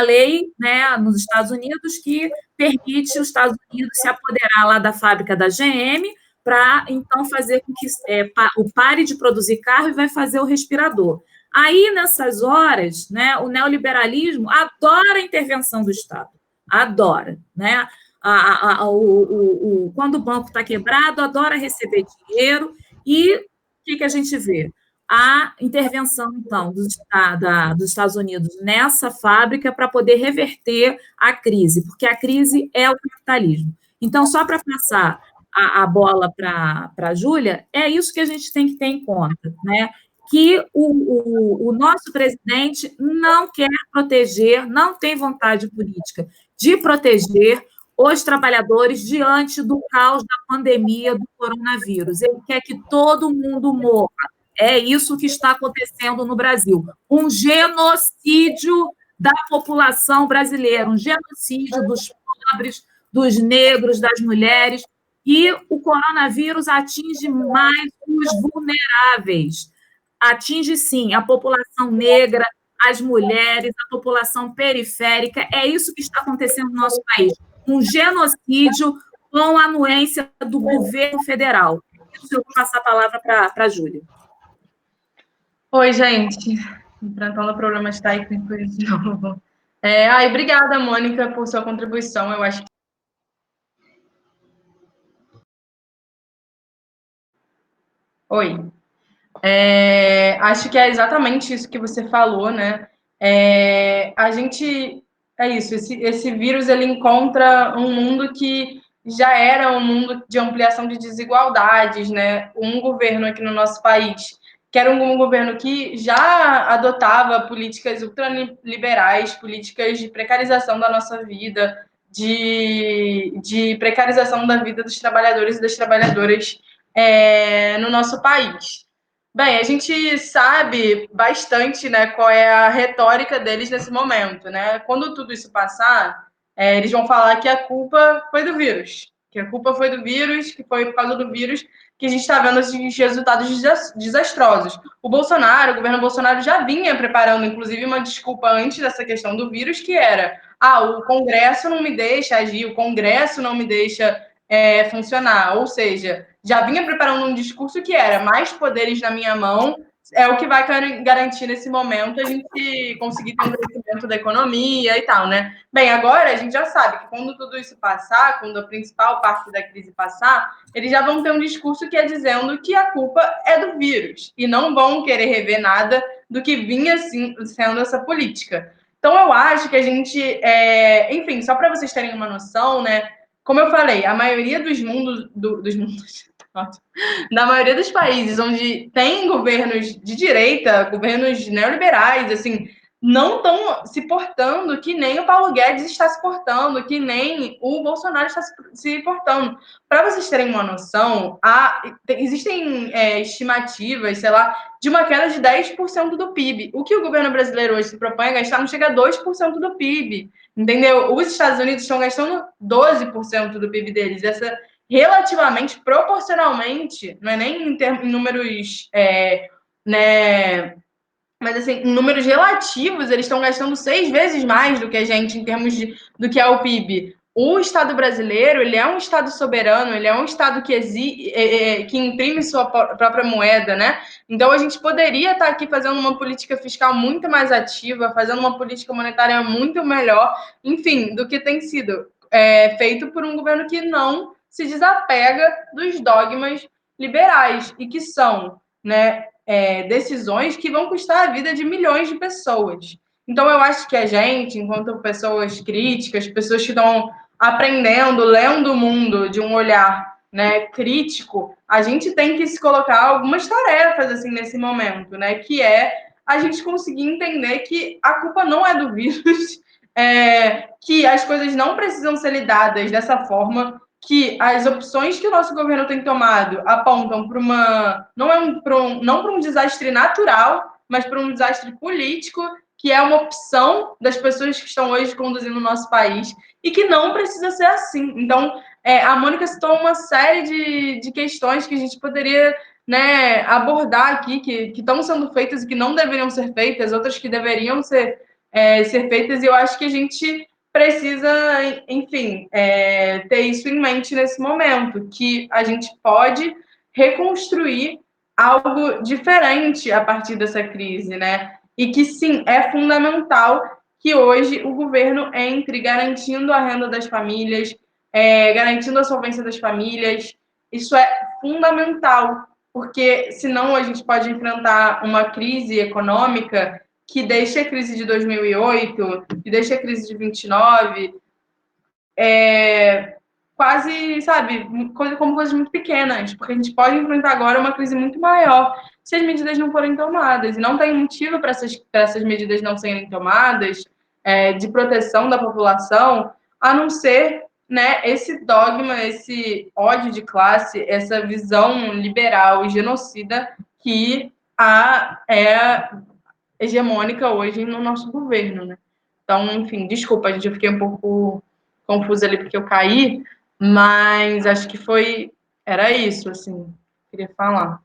lei, né, nos Estados Unidos que permite os Estados Unidos se apoderar lá da fábrica da GM para, então, fazer com que o pare de produzir carro e vai fazer o respirador. Aí, nessas horas, né, o neoliberalismo adora a intervenção do Estado, adora, né? Quando o banco está quebrado, adora receber dinheiro. E o que a gente vê? a intervenção, então, dos Estados Unidos nessa fábrica para poder reverter a crise, porque a crise é o capitalismo. Então, só para passar a bola para a Júlia, é isso que a gente tem que ter em conta, né? Que o nosso presidente não quer proteger, não tem vontade política de proteger os trabalhadores diante do caos da pandemia do coronavírus. Ele quer que todo mundo morra. É isso que está acontecendo no Brasil. Um genocídio da população brasileira, um genocídio dos pobres, dos negros, das mulheres. E o coronavírus atinge mais os vulneráveis. Atinge, sim, a população negra, as mulheres, a população periférica. É isso que está acontecendo no nosso país. Um genocídio com a anuência do governo federal. Isso eu vou passar a palavra para a Júlia. Oi, gente. Enfrentando problemas técnicos de novo. Obrigada, Mônica, por sua contribuição. Eu acho que... Oi. Acho que é exatamente isso que você falou, né? A gente... É isso, esse vírus, ele encontra um mundo que já era um mundo de ampliação de desigualdades, né? Um governo aqui no nosso país que era um governo que já adotava políticas ultraliberais, políticas de precarização da nossa vida, de precarização da vida dos trabalhadores e das trabalhadoras no nosso país. Bem, a gente sabe bastante, né, qual é a retórica deles nesse momento, né? Quando tudo isso passar, eles vão falar que a culpa foi do vírus, que a culpa foi do vírus, que foi por causa do vírus que a gente está vendo esses resultados desastrosos. O governo Bolsonaro já vinha preparando, inclusive, uma desculpa antes dessa questão do vírus, que era: o Congresso não me deixa agir, o Congresso não me deixa funcionar. Ou seja, já vinha preparando um discurso que era: mais poderes na minha mão é o que vai garantir nesse momento a gente conseguir ter um crescimento da economia e tal, né? Bem, agora a gente já sabe que quando tudo isso passar, quando a principal parte da crise passar, eles já vão ter um discurso que é dizendo que a culpa é do vírus e não vão querer rever nada do que vinha sendo essa política. Então, eu acho que a gente... Enfim, só para vocês terem uma noção, né? Como eu falei, a maioria da maioria dos países onde tem governos de direita, governos neoliberais, assim, não estão se portando que nem o Paulo Guedes está se portando, que nem o Bolsonaro está se portando. Para vocês terem uma noção, existem estimativas, sei lá, de uma queda de 10% do PIB. O que o governo brasileiro hoje se propõe a gastar não chega a 2% do PIB, entendeu? Os Estados Unidos estão gastando 12% do PIB deles. Essa relativamente, proporcionalmente, não é nem em números, né? Mas, assim, em números relativos, eles estão gastando 6 vezes mais do que a gente em termos do que é o PIB. O Estado brasileiro, ele é um Estado soberano, ele é um Estado que imprime sua própria moeda, né? Então, a gente poderia estar aqui fazendo uma política fiscal muito mais ativa, fazendo uma política monetária muito melhor, enfim, do que tem sido feito por um governo que não se desapega dos dogmas liberais e que são, né, decisões que vão custar a vida de milhões de pessoas. Então, eu acho que a gente, enquanto pessoas críticas, pessoas que estão aprendendo, lendo o mundo de um olhar, né, crítico, a gente tem que se colocar algumas tarefas assim nesse momento, né, que é a gente conseguir entender que a culpa não é do vírus, que as coisas não precisam ser lidadas dessa forma, que as opções que o nosso governo tem tomado apontam para não para um desastre natural, mas para um desastre político, que é uma opção das pessoas que estão hoje conduzindo o nosso país e que não precisa ser assim. Então, a Mônica citou uma série de questões que a gente poderia, né, abordar aqui, que estão sendo feitas e que não deveriam ser feitas, outras que deveriam ser feitas, e eu acho que a gente precisa, enfim, ter isso em mente nesse momento, que a gente pode reconstruir algo diferente a partir dessa crise, né? E que, sim, é fundamental que hoje o governo entre garantindo a renda das famílias, garantindo a solvência das famílias. Isso é fundamental, porque senão a gente pode enfrentar uma crise econômica que deixa a crise de 2008, que deixa a crise de 29, quase, sabe, como coisas muito pequenas, porque a gente pode enfrentar agora uma crise muito maior se as medidas não forem tomadas, e não tem motivo para essas medidas não serem tomadas, de proteção da população, a não ser, né, esse dogma, esse ódio de classe, essa visão liberal e genocida que é hegemônica hoje no nosso governo, né? Então, enfim, desculpa, gente, eu fiquei um pouco confusa ali porque eu caí, mas acho que era isso, assim, queria falar.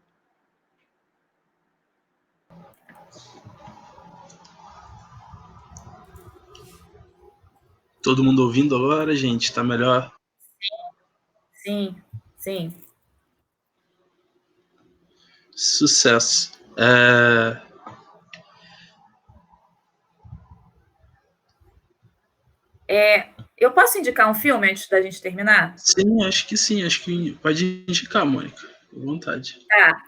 Todo mundo ouvindo agora, gente? Tá melhor? Sim, sim. Sucesso. Eu posso indicar um filme antes da gente terminar? Sim, acho que sim. Acho que pode indicar, Mônica. À vontade. Tá.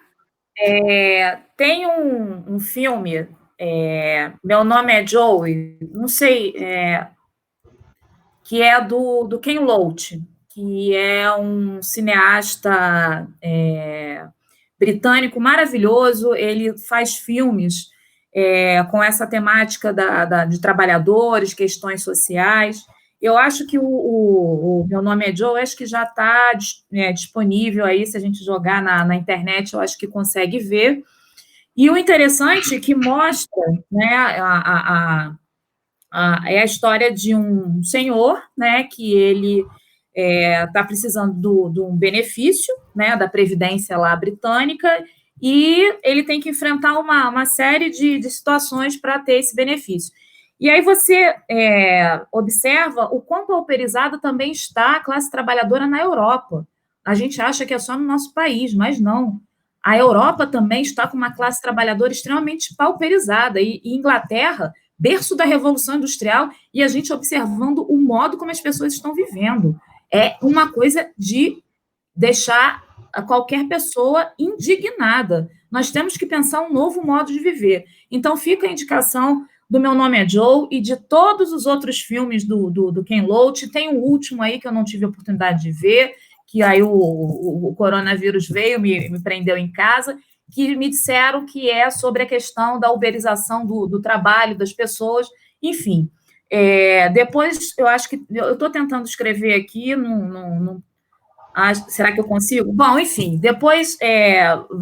Tem um filme, Meu Nome é Joey, não sei, que é do Ken Loach, que é um cineasta britânico maravilhoso. Ele faz filmes com essa temática de trabalhadores, questões sociais. Eu acho que o Meu Nome é Joe, acho que já está disponível aí, se a gente jogar na internet, eu acho que consegue ver. E o interessante é que mostra, né, é a história de um senhor, né, que ele está precisando de um benefício, né, da Previdência lá britânica, e ele tem que enfrentar uma série de situações para ter esse benefício. E aí você observa o quão pauperizada também está a classe trabalhadora na Europa. A gente acha que é só no nosso país, mas não. A Europa também está com uma classe trabalhadora extremamente pauperizada. E Inglaterra, berço da Revolução Industrial, e a gente observando o modo como as pessoas estão vivendo. É uma coisa de deixar qualquer pessoa indignada. Nós temos que pensar um novo modo de viver. Então, fica a indicação do Meu Nome é Joe e de todos os outros filmes do Ken Loach. Tem o último aí que eu não tive a oportunidade de ver, que aí o coronavírus veio, me prendeu em casa, que me disseram que é sobre a questão da uberização do trabalho das pessoas, enfim. Depois, eu acho que eu estou tentando escrever aqui, será que eu consigo? Bom, enfim, depois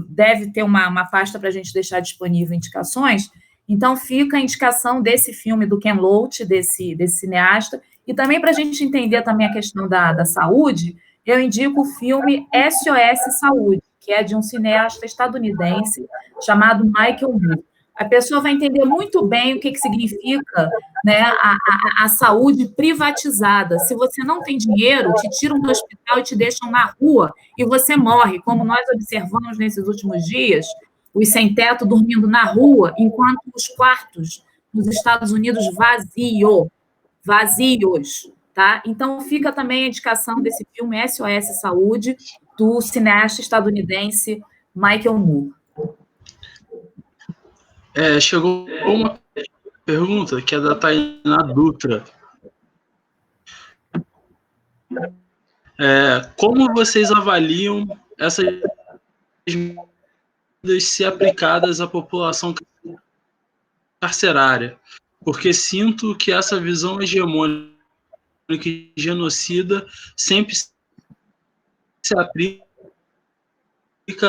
deve ter uma pasta para a gente deixar disponível indicações, então fica a indicação desse filme do Ken Loach, desse cineasta, e também para a gente entender também a questão da saúde, eu indico o filme SOS Saúde, que é de um cineasta estadunidense chamado Michael Moore. A pessoa vai entender muito bem o que significa, né, a saúde privatizada. Se você não tem dinheiro, te tiram do hospital e te deixam na rua e você morre, como nós observamos nesses últimos dias, os sem-teto dormindo na rua, enquanto os quartos nos Estados Unidos vazios, tá? Então, fica também a indicação desse filme SOS Saúde, do cineasta estadunidense Michael Moore. Chegou uma pergunta que é da Tainá Dutra. Como vocês avaliam essas medidas se aplicadas à população carcerária? Porque sinto que essa visão hegemônica e genocida sempre se aplica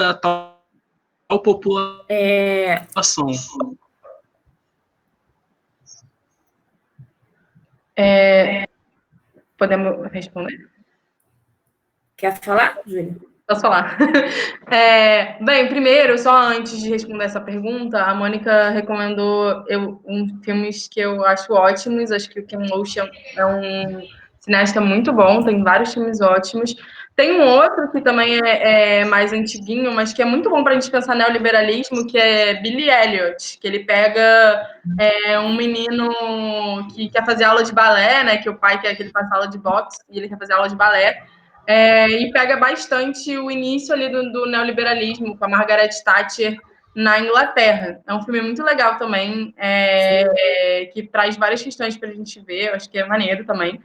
a tal população. Podemos responder? Quer falar, Júlia? Posso falar? Bem, primeiro, só antes de responder essa pergunta, a Mônica recomendou filmes que eu acho ótimos. Acho que o Ken Loach é um cineasta muito bom, tem vários filmes ótimos. Tem um outro que também é mais antiguinho, mas que é muito bom para a gente pensar neoliberalismo, que é Billy Elliot, que ele pega um menino que quer fazer aula de balé, né? Que o pai quer que ele faça aula de boxe e ele quer fazer aula de balé. E pega bastante o início ali do neoliberalismo, com a Margaret Thatcher na Inglaterra. É um filme muito legal também, que traz várias questões para a gente ver, eu acho que é maneiro também.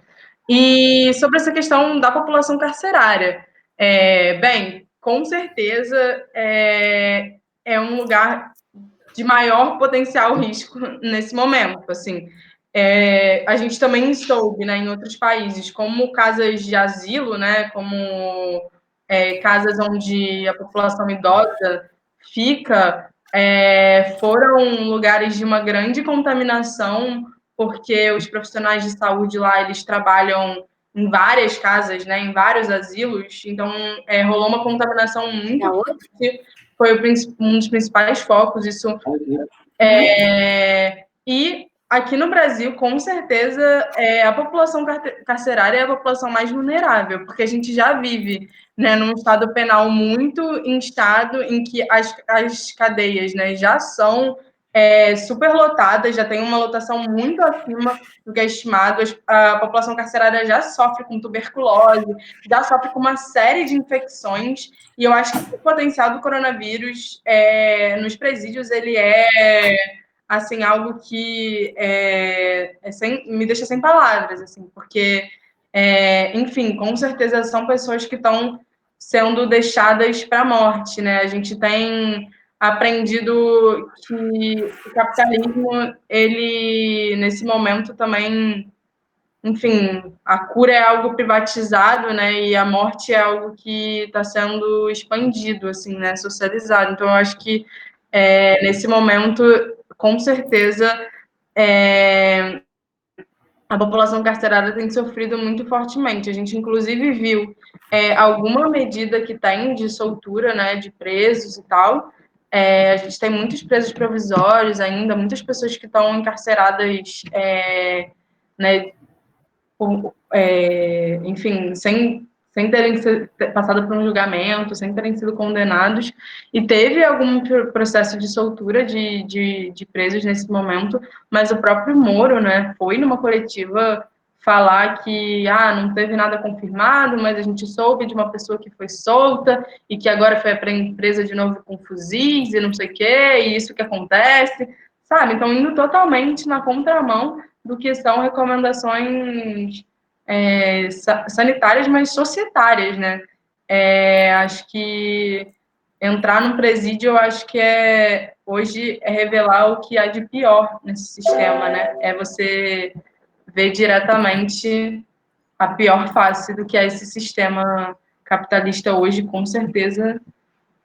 E sobre essa questão da população carcerária, bem, com certeza é um lugar de maior potencial risco nesse momento, assim. A gente também soube, né, em outros países, como casas de asilo, né, como casas onde a população idosa fica, foram lugares de uma grande contaminação, porque os profissionais de saúde lá, eles trabalham em várias casas, né, em vários asilos, então rolou uma contaminação muito forte, foi um dos principais focos, isso. E aqui no Brasil, com certeza, a população carcerária é a população mais vulnerável, porque a gente já vive, né, num estado penal muito instado, em que as cadeias, né, já são superlotadas, já tem uma lotação muito acima do que é estimado. A população carcerária já sofre com tuberculose, já sofre com uma série de infecções, e eu acho que o potencial do coronavírus nos presídios, ele assim, algo que me deixa sem palavras, assim, porque, enfim, com certeza são pessoas que estão sendo deixadas para a morte, né? A gente tem aprendido que o capitalismo, ele, nesse momento também, enfim, a cura é algo privatizado, né? E a morte é algo que está sendo expandido, assim, né? Socializado. Então, eu acho que, nesse momento, com certeza, a população carcerária tem sofrido muito fortemente. A gente, inclusive, viu alguma medida que tem de soltura, né, de presos e tal. A gente tem muitos presos provisórios ainda, muitas pessoas que estão encarceradas, né, enfim, sem terem passado por um julgamento, sem terem sido condenados, e teve algum processo de soltura de presos nesse momento, mas o próprio Moro, né, foi numa coletiva falar que não teve nada confirmado, mas a gente soube de uma pessoa que foi solta e que agora foi presa de novo com fuzis e não sei o quê, e isso que acontece, sabe? Então, indo totalmente na contramão do que são recomendações sanitárias, mas societárias, né? Acho que entrar no presídio, eu acho que hoje revelar o que há de pior nesse sistema, né? É você ver diretamente a pior face do que é esse sistema capitalista hoje, com certeza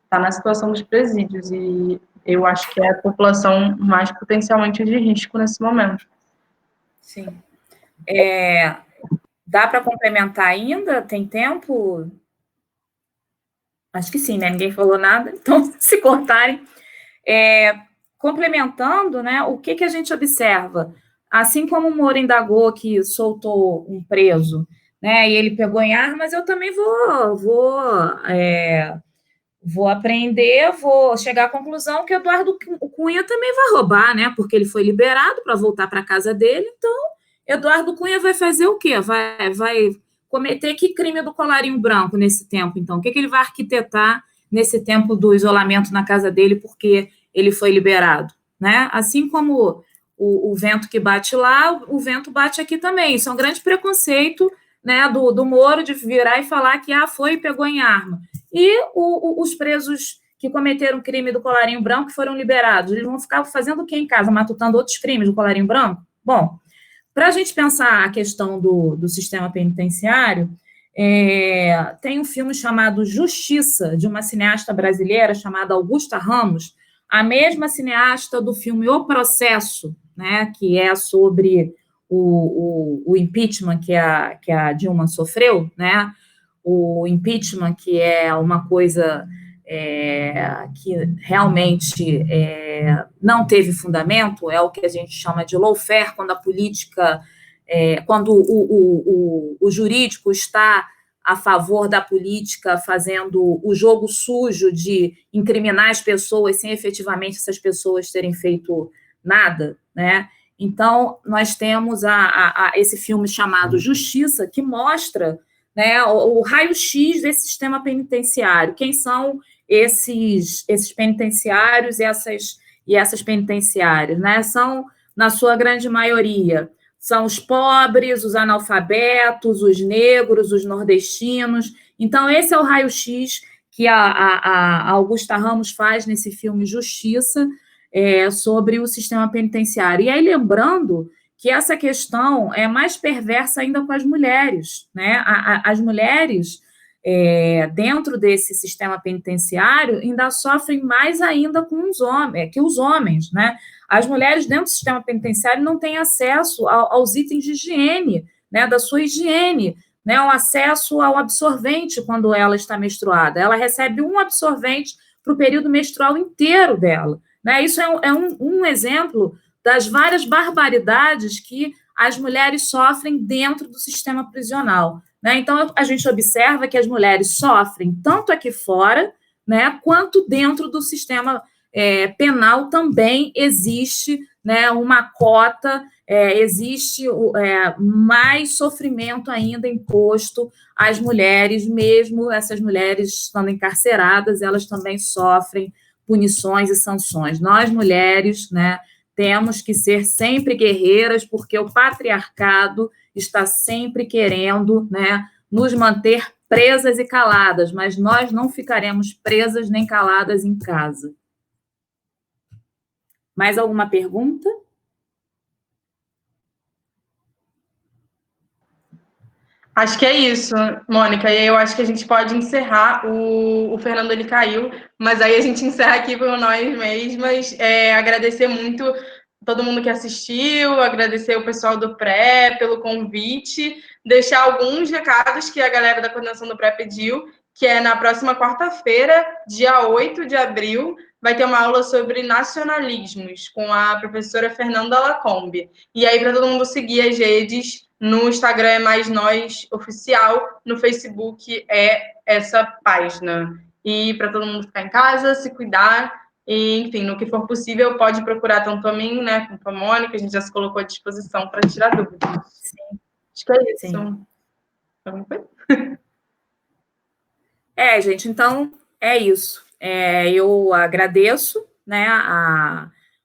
está na situação dos presídios, e eu acho que é a população mais potencialmente de risco nesse momento. Sim. Dá para complementar ainda? Tem tempo? Acho que sim, né? Ninguém falou nada, então, se cortarem. Complementando, né, o que a gente observa? Assim como o Moro indagou que soltou um preso, né, e ele pegou em armas, eu também vou aprender, vou chegar à conclusão que Eduardo Cunha também vai roubar, né, porque ele foi liberado para voltar para a casa dele, então Eduardo Cunha vai fazer o quê? Vai cometer que crime do colarinho branco nesse tempo, então? O que ele vai arquitetar nesse tempo do isolamento na casa dele, porque ele foi liberado, né? Assim como o vento que bate lá, o vento bate aqui também. Isso é um grande preconceito, né, do Moro de virar e falar que foi e pegou em arma. E os presos que cometeram crime do colarinho branco foram liberados, eles vão ficar fazendo o quê em casa? Matutando outros crimes do colarinho branco? Bom, para a gente pensar a questão do sistema penitenciário, tem um filme chamado Justiça, de uma cineasta brasileira chamada Augusta Ramos, a mesma cineasta do filme O Processo, né, que é sobre o impeachment que a Dilma sofreu, né, o impeachment, que é uma coisa que realmente não teve fundamento, é o que a gente chama de lawfare, quando a política, quando o jurídico está a favor da política, fazendo o jogo sujo de incriminar as pessoas sem efetivamente essas pessoas terem feito nada, né? Então, nós temos esse filme chamado Justiça, que mostra, né, o raio-x desse sistema penitenciário. Quem são esses penitenciários e essas penitenciárias? Né? São, na sua grande maioria, são os pobres, os analfabetos, os negros, os nordestinos. Então, esse é o raio-x que a Augusta Ramos faz nesse filme Justiça, sobre o sistema penitenciário. E aí, lembrando que essa questão é mais perversa ainda com as mulheres, né? As mulheres, dentro desse sistema penitenciário, ainda sofrem mais ainda que os homens, né? As mulheres dentro do sistema penitenciário não têm acesso aos itens de higiene, né? Da sua higiene, né? O acesso ao absorvente quando ela está menstruada. Ela recebe um absorvente para o período menstrual inteiro dela, né? Isso é um exemplo das várias barbaridades que as mulheres sofrem dentro do sistema prisional, né? Então, a gente observa que as mulheres sofrem tanto aqui fora, né, quanto dentro do sistema penal também existe, né, uma cota, existe mais sofrimento ainda imposto às mulheres, mesmo essas mulheres estando encarceradas, elas também sofrem punições e sanções. Nós, mulheres, né, temos que ser sempre guerreiras, porque o patriarcado está sempre querendo, né, nos manter presas e caladas, mas nós não ficaremos presas nem caladas em casa. Mais alguma pergunta? Acho que é isso, Mônica. E eu acho que a gente pode encerrar. O Fernando, ele caiu, mas aí a gente encerra aqui por nós mesmas. Agradecer muito todo mundo que assistiu, agradecer o pessoal do Pré pelo convite, deixar alguns recados que a galera da coordenação do Pré pediu, que é na próxima quarta-feira, dia 8 de abril, vai ter uma aula sobre nacionalismos com a professora Fernanda Lacombe. E aí, para todo mundo seguir as redes, no Instagram é Mais Nós Oficial, no Facebook é essa página. E para todo mundo ficar em casa, se cuidar, e, enfim, no que for possível, pode procurar tanto a mim, né, quanto a Mônica, a gente já se colocou à disposição para tirar dúvidas. Sim. Acho que é isso. Sim. Então, foi? Gente, então é isso. Eu agradeço, né,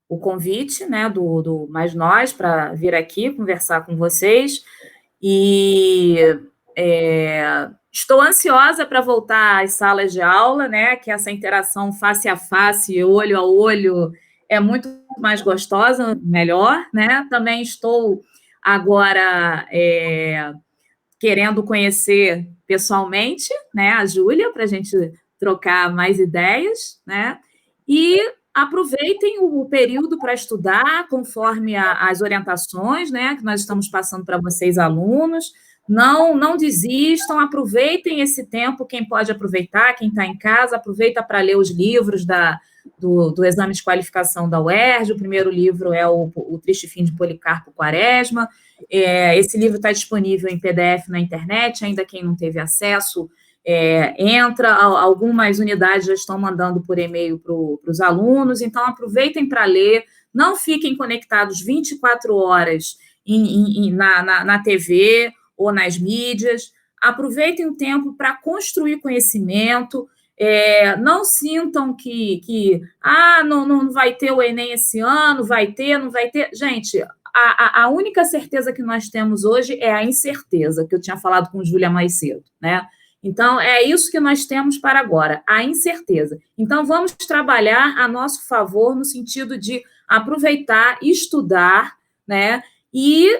o convite, né, do Mais Nós para vir aqui conversar com vocês e estou ansiosa para voltar às salas de aula, né, que essa interação face a face, olho a olho, é muito mais gostosa, melhor, né? Também estou agora querendo conhecer pessoalmente, né, a Júlia, para a gente trocar mais ideias, né? E aproveitem o período para estudar, conforme as orientações, né, que nós estamos passando para vocês, alunos. Não desistam, aproveitem esse tempo, quem pode aproveitar, quem está em casa, aproveita para ler os livros do exame de qualificação da UERJ. O primeiro livro é o Triste Fim de Policarpo Quaresma. Esse livro está disponível em PDF na internet, ainda quem não teve acesso, entra, algumas unidades já estão mandando por e-mail para os alunos, então aproveitem para ler, não fiquem conectados 24 horas na TV ou nas mídias, aproveitem o tempo para construir conhecimento, não sintam que não vai ter o Enem esse ano, vai ter, não vai ter. Gente, a única certeza que nós temos hoje é a incerteza, que eu tinha falado com Júlia mais cedo, né? Então, é isso que nós temos para agora, a incerteza. Então, vamos trabalhar a nosso favor no sentido de aproveitar, estudar, né? E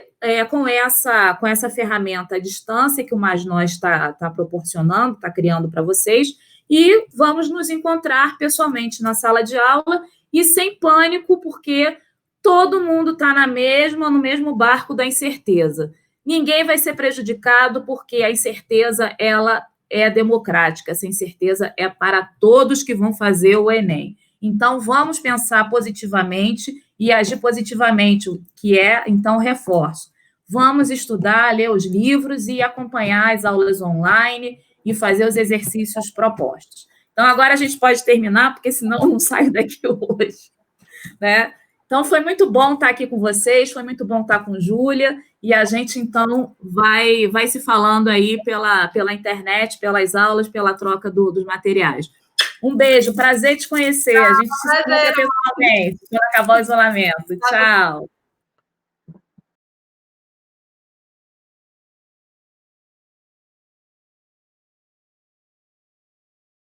com essa ferramenta à distância que o Mais Nós está proporcionando, está criando para vocês, e vamos nos encontrar pessoalmente na sala de aula e sem pânico, porque todo mundo está no mesmo barco da incerteza. Ninguém vai ser prejudicado, porque a incerteza, ela é democrática, essa incerteza é para todos que vão fazer o Enem. Então, vamos pensar positivamente e agir positivamente, que então, reforço. Vamos estudar, ler os livros e acompanhar as aulas online e fazer os exercícios propostos. Então, agora a gente pode terminar, porque senão eu não saio daqui hoje, né? Então, foi muito bom estar aqui com vocês, foi muito bom estar com Júlia, e a gente, então, vai se falando aí pela internet, pelas aulas, pela troca dos materiais. Um beijo, prazer te conhecer. A gente se encontra pessoalmente quando acabar o isolamento. Tchau.